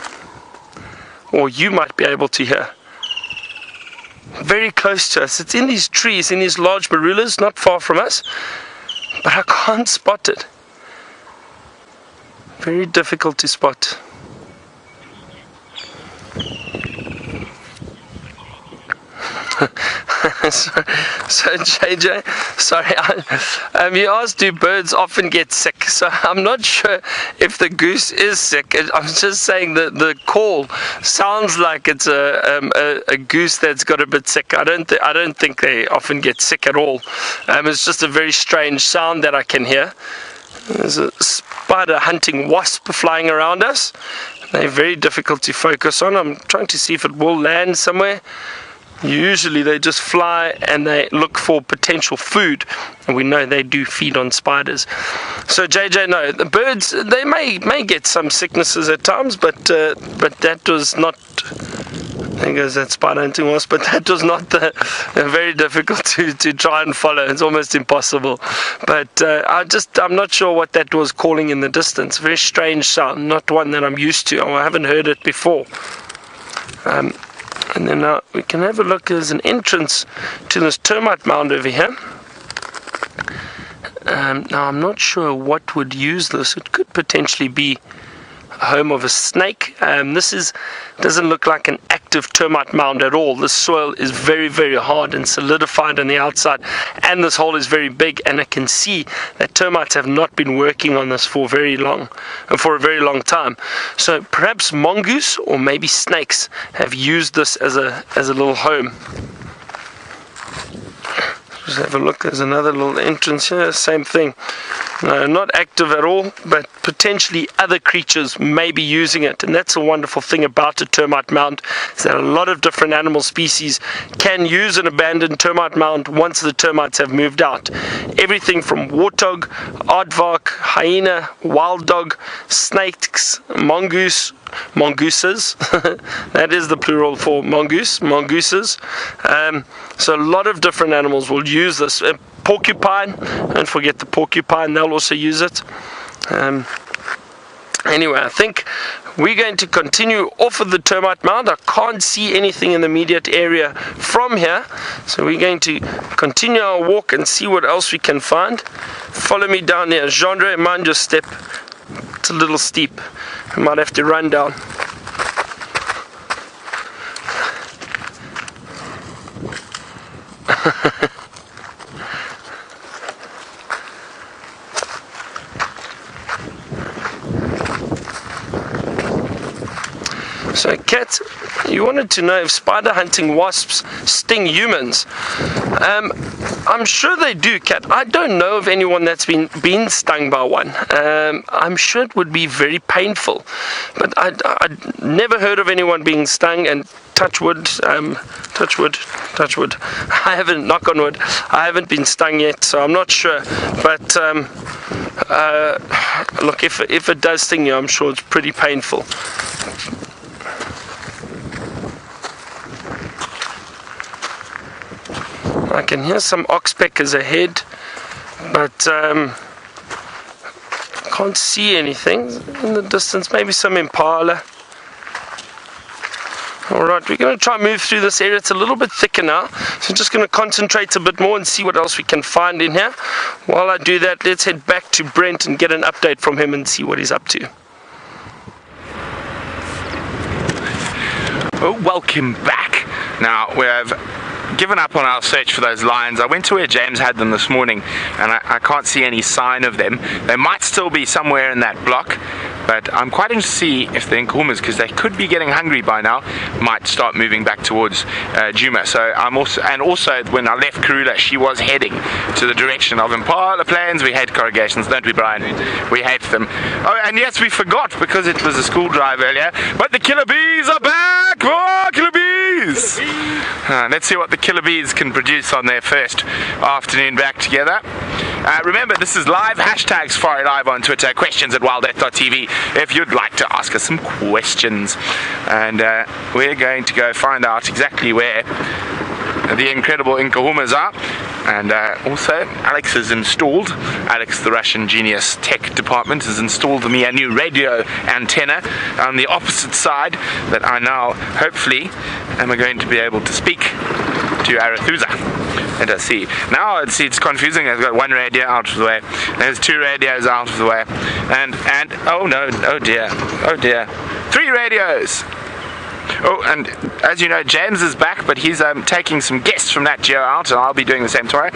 Or you might be able to hear. Very close to us. It's in these trees, in these large marulas, not far from us. But I can't spot it. Very difficult to spot. So JJ, sorry, you asked, do birds often get sick? So I'm not sure if the goose is sick. I'm just saying that the call sounds like it's a goose that's got a bit sick. I don't think they often get sick at all. It's just a very strange sound that I can hear. There's a spider hunting wasp flying around us. They're very difficult to focus on. I'm trying to see if it will land somewhere. Usually they just fly and they look for potential food, and we know they do feed on spiders. So JJ, no, the birds, they may get some sicknesses at times, but that was not, there goes that spider hunting wasp, but that was not very difficult to try and follow. It's almost impossible. But I'm not sure what that was calling in the distance. Very strange sound, not one that I'm used to. I haven't heard it before. And then now we can have a look. There's an entrance to this termite mound over here. Now I'm not sure what would use this. It could potentially be a home of a snake. This doesn't look like an active termite mound at all. The soil is very, very hard and solidified on the outside, and this hole is very big, and I can see that termites have not been working on this for a very long time. So perhaps mongoose or maybe snakes have used this as a little home. Just have a look. There's another little entrance here. Same thing. No, not active at all, but potentially other creatures may be using it. And that's a wonderful thing about a termite mound, is that a lot of different animal species can use an abandoned termite mound once the termites have moved out. Everything from warthog, aardvark, hyena, wild dog, snakes, mongooses, that is the plural for mongooses. So a lot of different animals will use this. Porcupine, don't forget the porcupine, they'll also use it. Anyway, I think we're going to continue off of the termite mound. I can't see anything in the immediate area from here, so we're going to continue our walk and see what else we can find. Follow me down here. Jeandre, mind your step. It's a little steep. I might have to run down. So, Kat, you wanted to know if spider hunting wasps sting humans. I'm sure they do, Kat. I don't know of anyone that's been stung by one. I'm sure it would be very painful, but I'd never heard of anyone being stung. And touch wood. I haven't, knock on wood, I haven't been stung yet, so I'm not sure. But look, if it does sting you, I'm sure it's pretty painful. I can hear some oxpeckers ahead, but can't see anything in the distance. Maybe some Impala. Alright, we're going to try and move through this area. It's a little bit thicker now, so I'm just going to concentrate a bit more and see what else we can find in here. While I do that, let's head back to Brent and get an update from him and see what he's up to. Oh, welcome back. Now, we have given up on our search for those lions. I went to where James had them this morning, and I can't see any sign of them. They might still be somewhere in that block, but I'm quite interested to see if the Nkuhumas, because they could be getting hungry by now, might start moving back towards Djuma. So I'm also when I left Karula, she was heading to the direction of Impala plains. We hate corrugations, don't we, Brian? We hate them. Oh, and yes, we forgot, because it was a school drive earlier, but the killer bees are back! Oh, killer bees! Let's see what the killer bees can produce on their first afternoon back together. Remember, this is live, hashtags Safari Live on Twitter, questions at WildEarthTV if you'd like to ask us some questions. And we're going to go find out exactly where the incredible Nkuhumas are. And also, Alex has installed, Alex the Russian genius tech department has installed me a new radio antenna on the opposite side that I now hopefully am going to be able to speak to Arathusa. And I see. Now I see it's confusing. I've got one radio out of the way. There's two radios out of the way. And oh no, oh dear, 3 radios. Oh, and as you know, James is back, but he's taking some guests from Nat.Geo out, and I'll be doing the same tomorrow.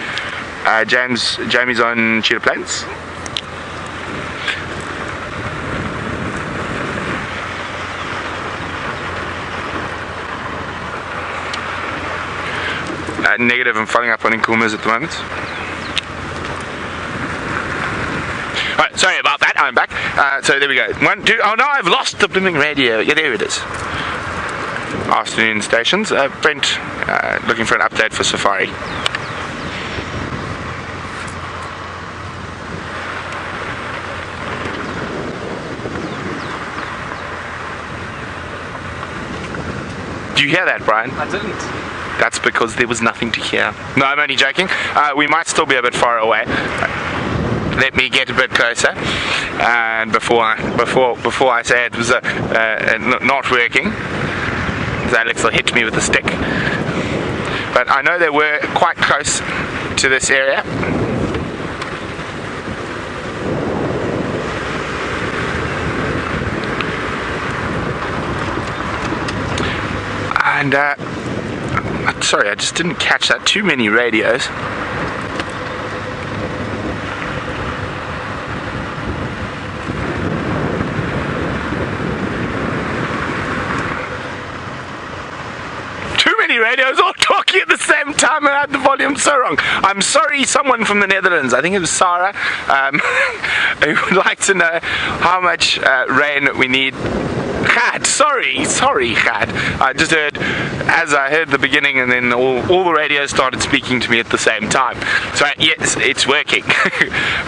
Jamie's on Cheetah Plains. Negative, I'm following up on Nkuhumas at the moment. Alright, sorry about that, I'm back. So there we go. 1, 2, oh no, I've lost the blooming radio. Yeah, there it is. Afternoon stations. Brent, looking for an update for Safari. Do you hear that, Brian? I didn't. That's because there was nothing to hear. No, I'm only joking. We might still be a bit far away. Let me get a bit closer. And before I say it was not working, Alex will hit me with a stick. But I know they were quite close to this area. And sorry, I just didn't catch that. Too many radios. silly radios all talking at the same time and I had the volume so wrong. I'm sorry, someone from the Netherlands, I think it was Sarah, who would like to know how much rain we need. Chad, sorry, Chad. I just heard, as I heard the beginning, and then all the radios started speaking to me at the same time. So yes, it's working.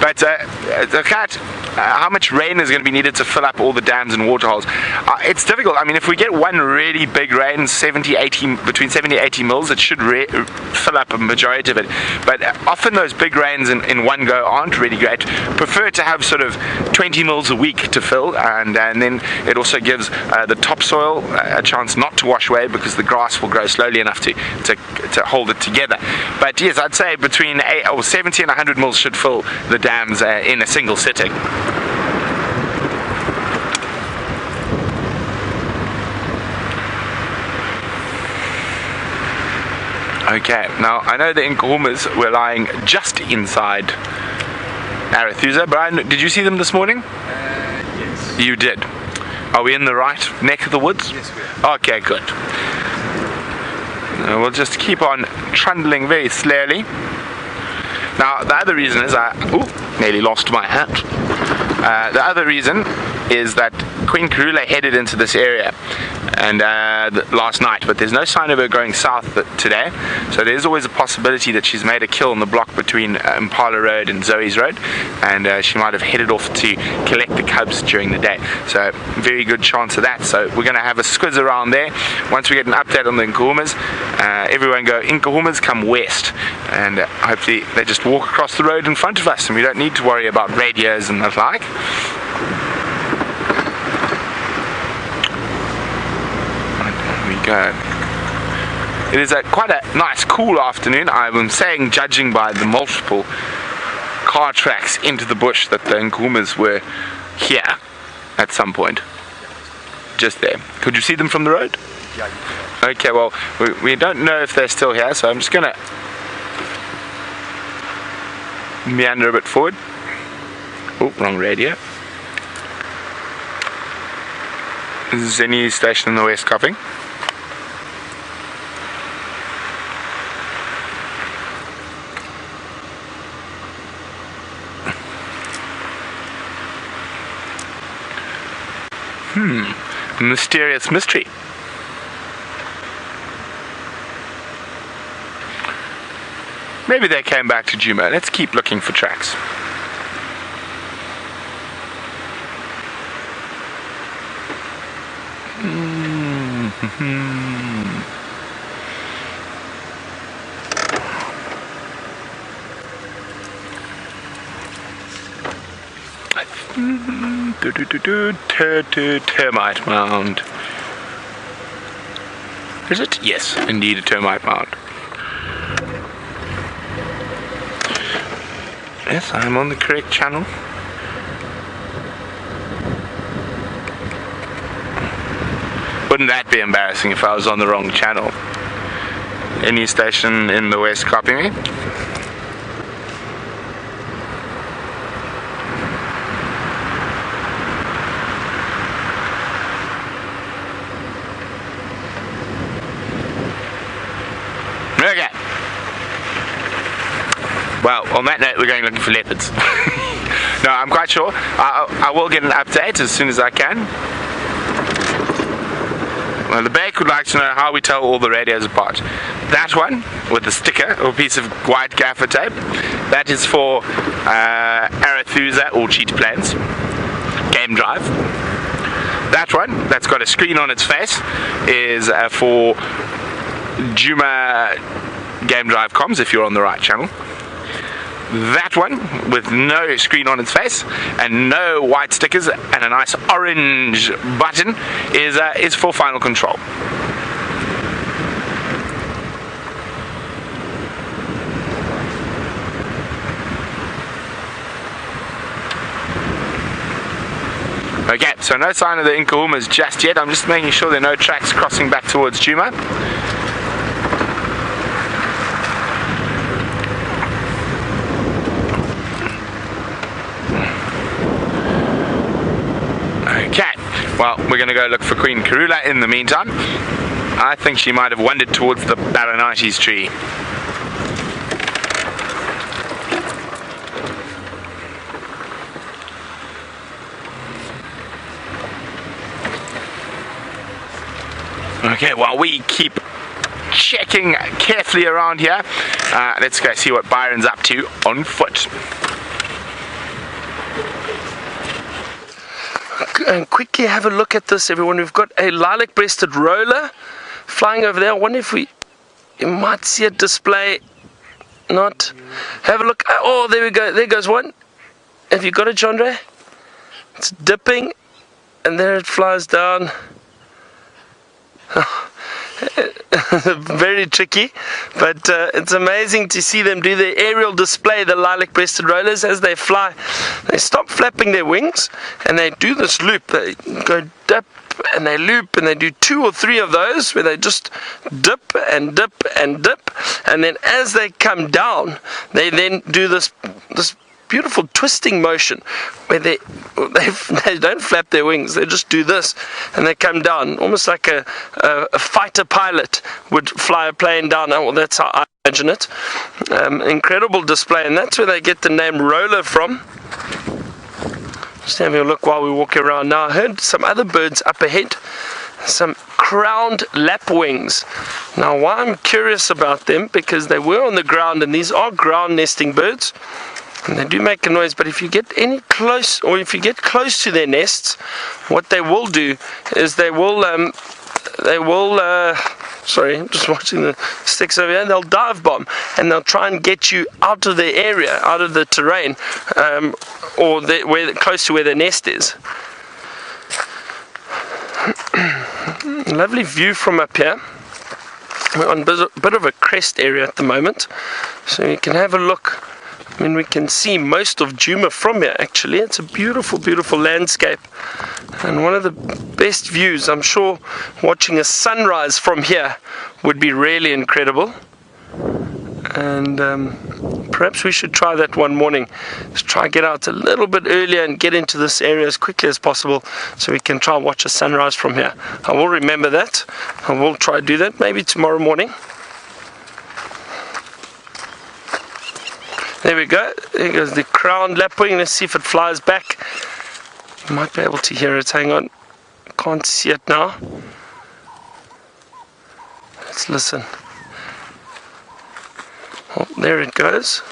But Chad, how much rain is going to be needed to fill up all the dams and waterholes? It's difficult. I mean, if we get one really big rain, between 70 and 80 mils, it should fill up a majority of it. But often those big rains in one go aren't really great. Prefer to have sort of 20 mils a week to fill, and then it also gives the topsoil a chance not to wash away, because the grass will grow slowly enough to hold it together. But yes, I'd say between 70 and 100 mils should fill the dams in a single sitting. Okay, now I know the Nkuhumas were lying just inside Arathusa. Brian, did you see them this morning? Yes. You did. Are we in the right neck of the woods? Yes, we are. Okay, good. We'll just keep on trundling very slowly. Now, the other reason is nearly lost my hat. The other reason is that Queen Karula headed into this area and last night, but there's no sign of her going south today, so there's always a possibility that she's made a kill in the block between Impala Road and Zoe's Road, and she might have headed off to collect the cubs during the day. So very good chance of that. So we're going to have a squiz around there. Once we get an update on the Nkuhumas, everyone go Nkuhumas come west, and hopefully they just walk across the road in front of us and we don't need to worry about radios and the like. Go. It is quite a nice cool afternoon. I'm saying, judging by the multiple car tracks into the bush, that the Nkuhumas were here at some point. Just there. Could you see them from the road? Yeah. Okay, well, we don't know if they're still here, so I'm just going to meander a bit forward. Oh, wrong radio. This is any station in the west copying. Mysterious mystery. Maybe they came back to Djuma. Let's keep looking for tracks. Termite mound. Is it? Yes, indeed a termite mound. Yes, I'm on the correct channel. Wouldn't that be embarrassing if I was on the wrong channel? Any station in the west copy me? Okay. Well, on that note, we're going looking for leopards. No, I'm quite sure. I will get an update as soon as I can. Well, the Bake would like to know how we tell all the radios apart. That one, with a sticker or a piece of white gaffer tape, that is for Arathusa or Cheetah planes. Game drive. That one, that's got a screen on its face, is for Djuma game drive comms, if you're on the right channel. That one, with no screen on its face and no white stickers and a nice orange button, is for final control. Okay, so no sign of the Nkuhumas just yet. I'm just making sure there are no tracks crossing back towards Djuma. Okay, well, we're going to go look for Queen Karula in the meantime. I think she might have wandered towards the Balanites tree. Okay, while we keep checking carefully around here, let's go see what Byron's up to on foot. And quickly have a look at this, everyone. We've got a lilac-breasted roller flying over there. I wonder if you might see it display. Not. Have a look. Oh, there we go. There goes one. Have you got it, Jeandre? It's dipping, and there it flies down. Very tricky, but it's amazing to see them do their aerial display, the lilac-breasted rollers. As they fly, they stop flapping their wings and they do this loop. They go dip and they loop, and they do 2 or 3 of those where they just dip and dip and dip, and then as they come down, they then do this beautiful twisting motion where they don't flap their wings, they just do this and they come down almost like a fighter pilot would fly a plane down. Well, that's how I imagine it. Incredible display, and that's where they get the name roller from. Just having a look while we walk around now. I heard some other birds up ahead, some crowned lapwings. Now, why I'm curious about them, because they were on the ground, and these are ground nesting birds, and they do make a noise. But if you get any close, or if you get close to their nests, what they will do is they will sorry, I'm just watching the sticks over here. They'll dive bomb, and they'll try and get you out of the area, out of the terrain, or close to where their nest is. Lovely view from up here. We're on a bit of a crest area at the moment, so you can have a look. I mean, we can see most of Djuma from here, actually. It's a beautiful, beautiful landscape, and one of the best views. I'm sure watching a sunrise from here would be really incredible, and perhaps we should try that one morning. Let's try and get out a little bit earlier and get into this area as quickly as possible so we can try and watch a sunrise from here. I will remember that. I will try to do that maybe tomorrow morning. There we go. There goes the crowned lapwing. Let's see if it flies back. You might be able to hear it. Hang on. Can't see it now. Let's listen. Oh, there it goes.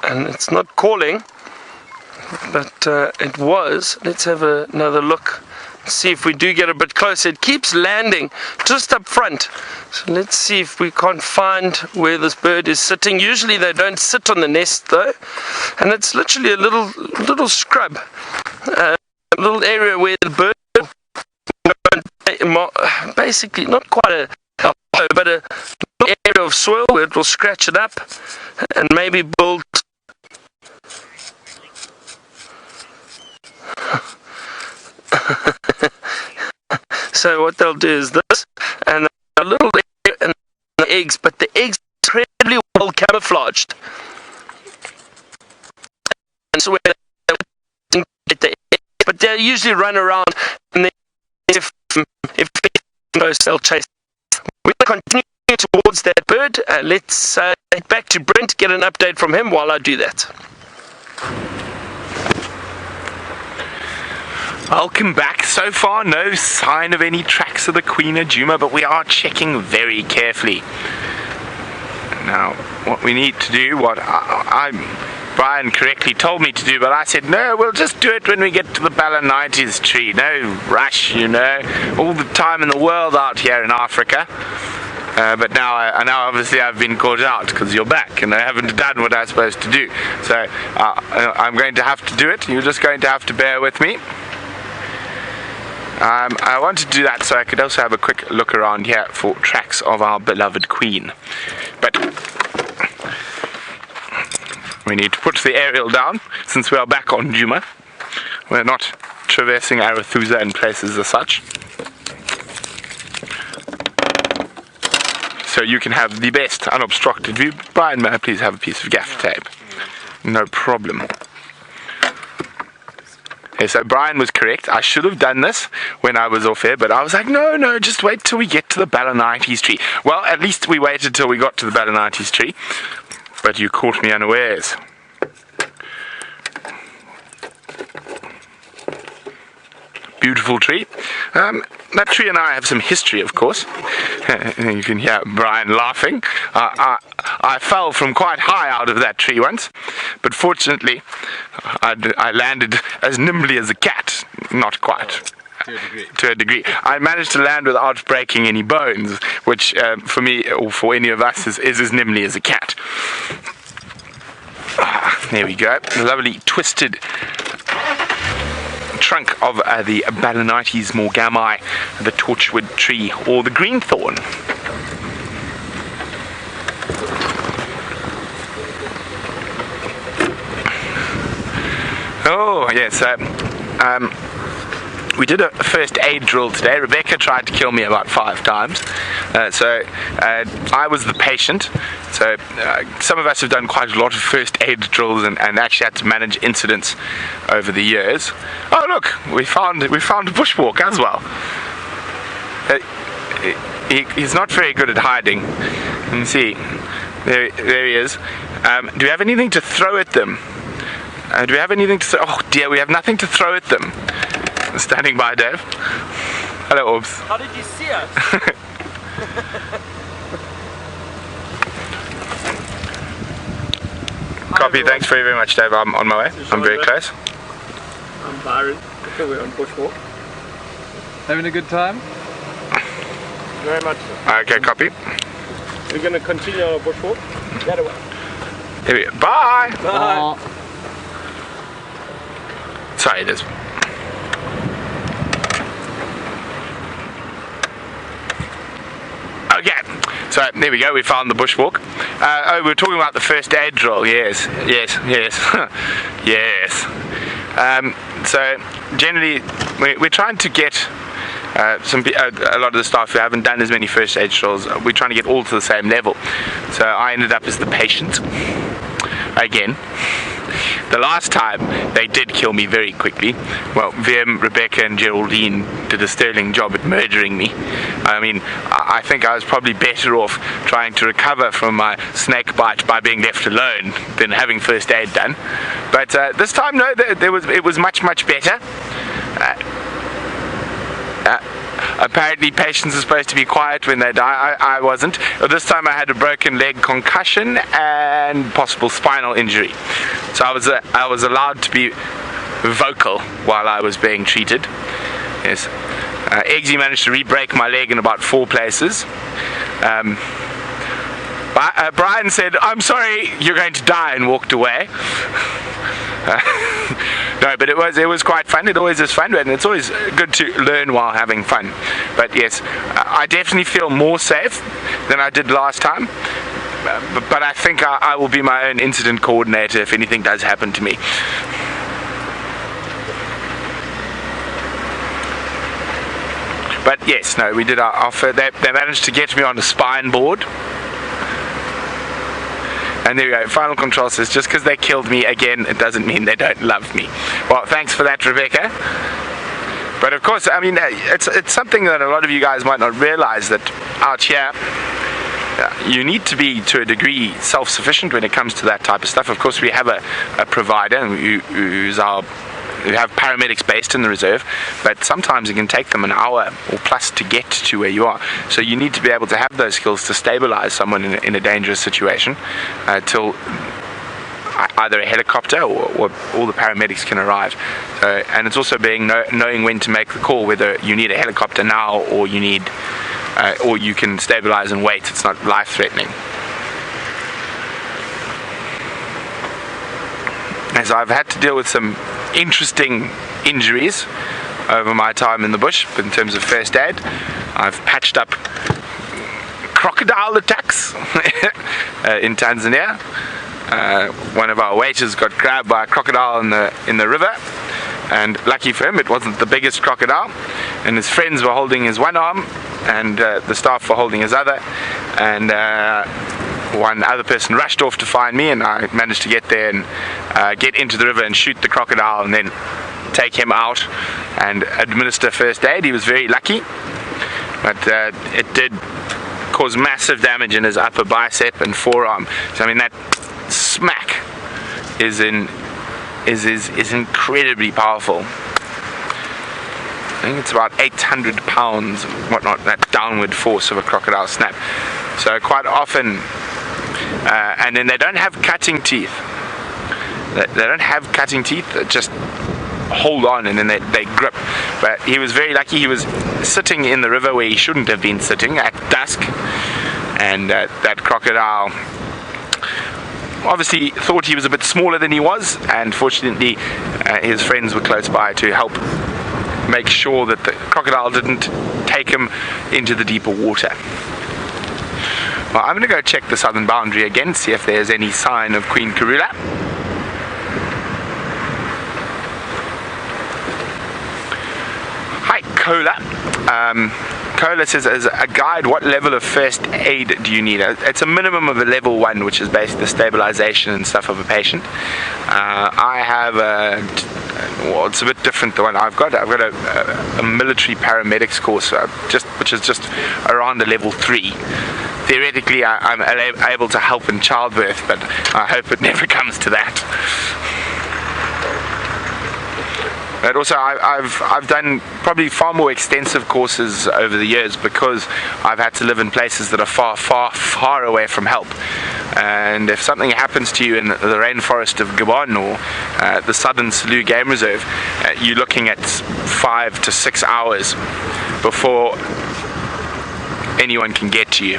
And it's not calling, but it was. Let's have another look. See if we do get a bit closer. It keeps landing just up front, so let's see if we can't find where this bird is sitting. Usually they don't sit on the nest though, and it's literally a little scrub, a little area where the bird, basically not quite a but a little area of soil where it will scratch it up and maybe build. So what they'll do is this, and a little area and the eggs, but the eggs are incredibly well camouflaged. And so where they get the eggs, but they usually run around, and then if close, they'll chase. We'll continue towards that bird. Let's get back to Brent, get an update from him while I do that. Welcome back. So far, no sign of any tracks of the Queen of Djuma, but we are checking very carefully. Now, what we need to do, Brian correctly told me to do, but I said, no, we'll just do it when we get to the Balanites tree. No rush, you know. All the time in the world out here in Africa. But now obviously I've been caught out because you're back and I haven't done what I'm supposed to do. So I'm going to have to do it. You're just going to have to bear with me. I want to do that so I could also have a quick look around here for tracks of our beloved queen. But we need to put the aerial down since we are back on Djuma. We're not traversing Arathusa in places as such. So you can have the best unobstructed view. Brian, may I please have a piece of gaff tape? No problem. Yeah, so Brian was correct. I should have done this when I was off air, but I was like, no, just wait till we get to the Balanites tree. Well, at least we waited till we got to the Balanites tree, but you caught me unawares. Beautiful tree. That tree and I have some history, of course. You can hear Brian laughing. I fell from quite high out of that tree once, but fortunately I landed as nimbly as a cat. Not quite. To a degree. I managed to land without breaking any bones, which for me, or for any of us, is as nimbly as a cat. There we go. The lovely twisted trunk of the Balanites morgami, the torchwood tree, or the greenthorn. Oh yes, we did a first aid drill today. Rebecca tried to kill me about 5 times, so I was the patient. So some of us have done quite a lot of first aid drills and actually had to manage incidents over the years. Oh look, we found a bushwalk as well. He's not very good at hiding. You can see, there he is. Do we have anything to throw at them? Do we have anything to throw? Oh dear, we have nothing to throw at them. Standing by, Dave. Hello, Orbs. How did you see us? Copy, thanks very, very much, Dave. I'm on my way. I'm very close. I'm Byron. We're on bushwalk. Having a good time? Very much so. Okay, copy. We're going to continue our bushwalk. That way. Here we go. Bye! Bye. Sorry, it is. Okay, so there we go, we found the bushwalk. Oh, we were talking about the first aid drill. Yes. Yes. So generally we're trying to get a lot of the staff who haven't done as many first aid drills, we're trying to get all to the same level. So I ended up as the patient again. The last time they did kill me very quickly. Well, Vim, Rebecca and Geraldine did a sterling job at murdering me. I mean, I think I was probably better off trying to recover from my snake bite by being left alone than having first aid done. But this time, no, it was much better. Apparently patients are supposed to be quiet when they die. I wasn't. This time I had a broken leg concussion and possible spinal injury. So I was allowed to be vocal while I was being treated. Yes. Eggsy managed to re-break my leg in about 4 places. Brian said, "I'm sorry, you're going to die," and walked away. No, but it was quite fun. It always is fun, and it's always good to learn while having fun. But yes, I definitely feel more safe than I did last time. But I think I will be my own incident coordinator if anything does happen to me. But yes, no, we did our offer. They managed to get me on a spine board. And there we go, final control says, just because they killed me again, it doesn't mean they don't love me. Well, thanks for that, Rebecca. But of course, I mean, it's something that a lot of you guys might not realize, that out here, you need to be, to a degree, self-sufficient when it comes to that type of stuff. Of course, we have a provider who have paramedics based in the reserve, but sometimes it can take them an hour or plus to get to where you are. So you need to be able to have those skills to stabilize someone in a dangerous situation till either a helicopter or all the paramedics can arrive. And it's also knowing when to make the call, whether you need a helicopter now or you need or you can stabilize and wait. It's not life-threatening. As I've had to deal with some interesting injuries over my time in the bush in terms of first aid. I've patched up crocodile attacks in Tanzania. One of our waiters got grabbed by a crocodile in the river, and lucky for him, it wasn't the biggest crocodile, and his friends were holding his one arm and the staff were holding his other, and one other person rushed off to find me, and I managed to get there and get into the river and shoot the crocodile, and then take him out and administer first aid. He was very lucky, but it did cause massive damage in his upper bicep and forearm. So I mean, that smack is incredibly powerful. I think it's about 800 pounds, whatnot, that downward force of a crocodile snap. So quite often, and then they don't have cutting teeth. They don't have cutting teeth that just hold on and then they grip. But he was very lucky. He was sitting in the river where he shouldn't have been sitting at dusk, and that crocodile obviously thought he was a bit smaller than he was, and fortunately his friends were close by to help make sure that the crocodile didn't take him into the deeper water. Well, I'm going to go check the southern boundary again, see if there's any sign of Queen Karula. Hi, Cola. Cola says, as a guide, what level of first aid do you need? It's a minimum of a level 1, which is basically the stabilization and stuff of a patient. I have well, it's a bit different. The one I've got a military paramedics course, which is just around a level 3. Theoretically, I'm able to help in childbirth, but I hope it never comes to that. But also, I've done probably far more extensive courses over the years, because I've had to live in places that are far, far, far away from help. And if something happens to you in the rainforest of Gabon or the Southern Selous Game Reserve, you're looking at 5 to 6 hours before anyone can get to you.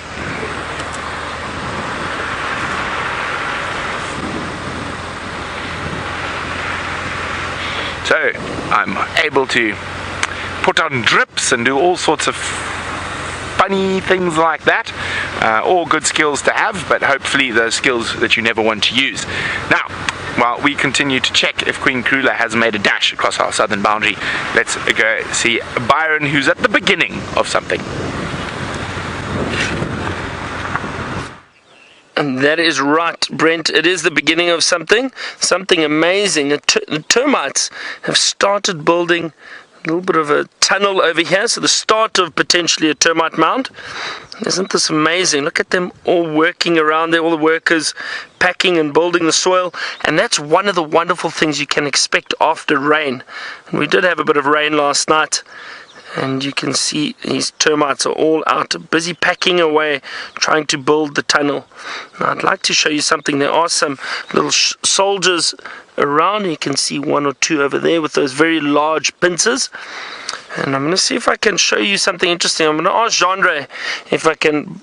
So I'm able to put on drips and do all sorts of funny things like that. All good skills to have, but hopefully those skills that you never want to use. Now, while we continue to check if Queen Karula has made a dash across our southern boundary, let's go see Byron, who's at the beginning of something. And that is right, Brent. It is the beginning of something amazing. The termites have started building a little bit of a tunnel over here, so the start of potentially a termite mound. Isn't this amazing? Look at them all working around there, all the workers packing and building the soil. And that's one of the wonderful things you can expect after rain. And we did have a bit of rain last night, and you can see these termites are all out, busy packing away, trying to build the tunnel. Now, I'd like to show you something. There are some little soldiers around. You can see 1 or 2 over there with those very large pincers. And I'm going to see if I can show you something interesting. I'm going to ask Jeandre if I can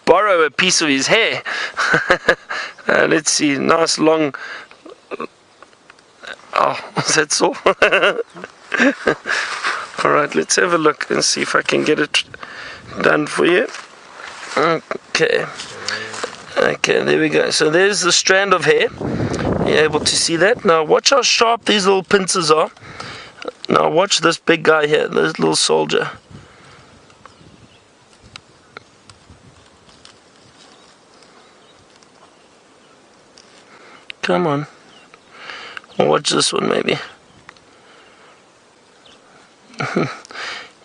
borrow a piece of his hair. Let's see, nice long... Oh, is that so? Alright, let's have a look and see if I can get it done for you. Okay, there we go. So there's the strand of hair. You're able to see that. Now watch how sharp these little pincers are. Now watch this big guy here, this little soldier. Come on. Watch this one maybe.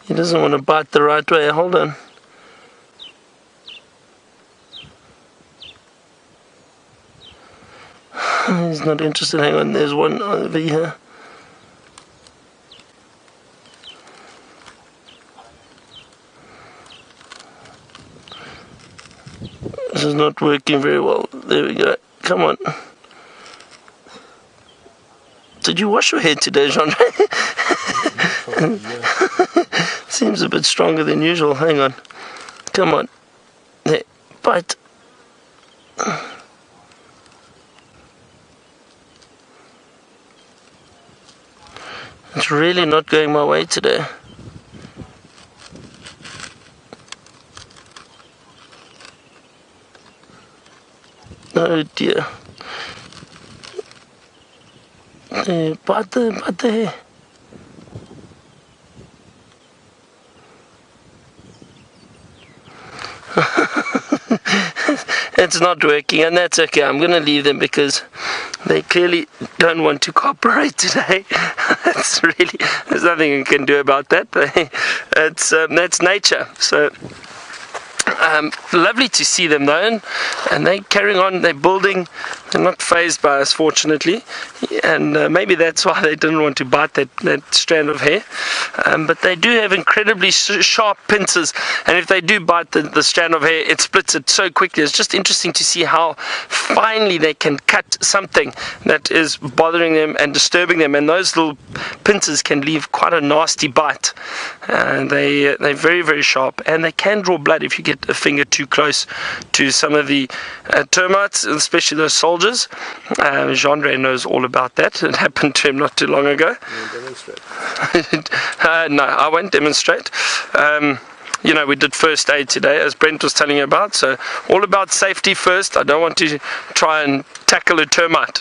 He doesn't want to bite the right way. Hold on. He's not interested. Hang on, there's one over here. This is not working very well. There we go. Come on. Did you wash your head today, Jeandre? Seems a bit stronger than usual. Hang on. Come on. There. Bite. It's really not going my way today. Oh dear. Bite the hair. It's not working, and that's okay. I'm going to leave them because they clearly don't want to cooperate today. It's really, there's nothing you can do about that. That's nature. So lovely to see them though, and they're carrying on, they're building, they're not phased by us fortunately, and maybe that's why they didn't want to bite that strand of hair, but they do have incredibly sharp pincers, and if they do bite the strand of hair, it splits it so quickly. It's just interesting to see how finely they can cut something that is bothering them and disturbing them, and those little pincers can leave quite a nasty bite. They're very, very sharp, and they can draw blood if you get a finger too close to some of the termites, especially those soldiers. Jeandre knows all about that. It happened to him not too long ago. No, I won't demonstrate. We did first aid today, as Brent was telling you about, so all about safety first. I don't want to try and tackle a termite.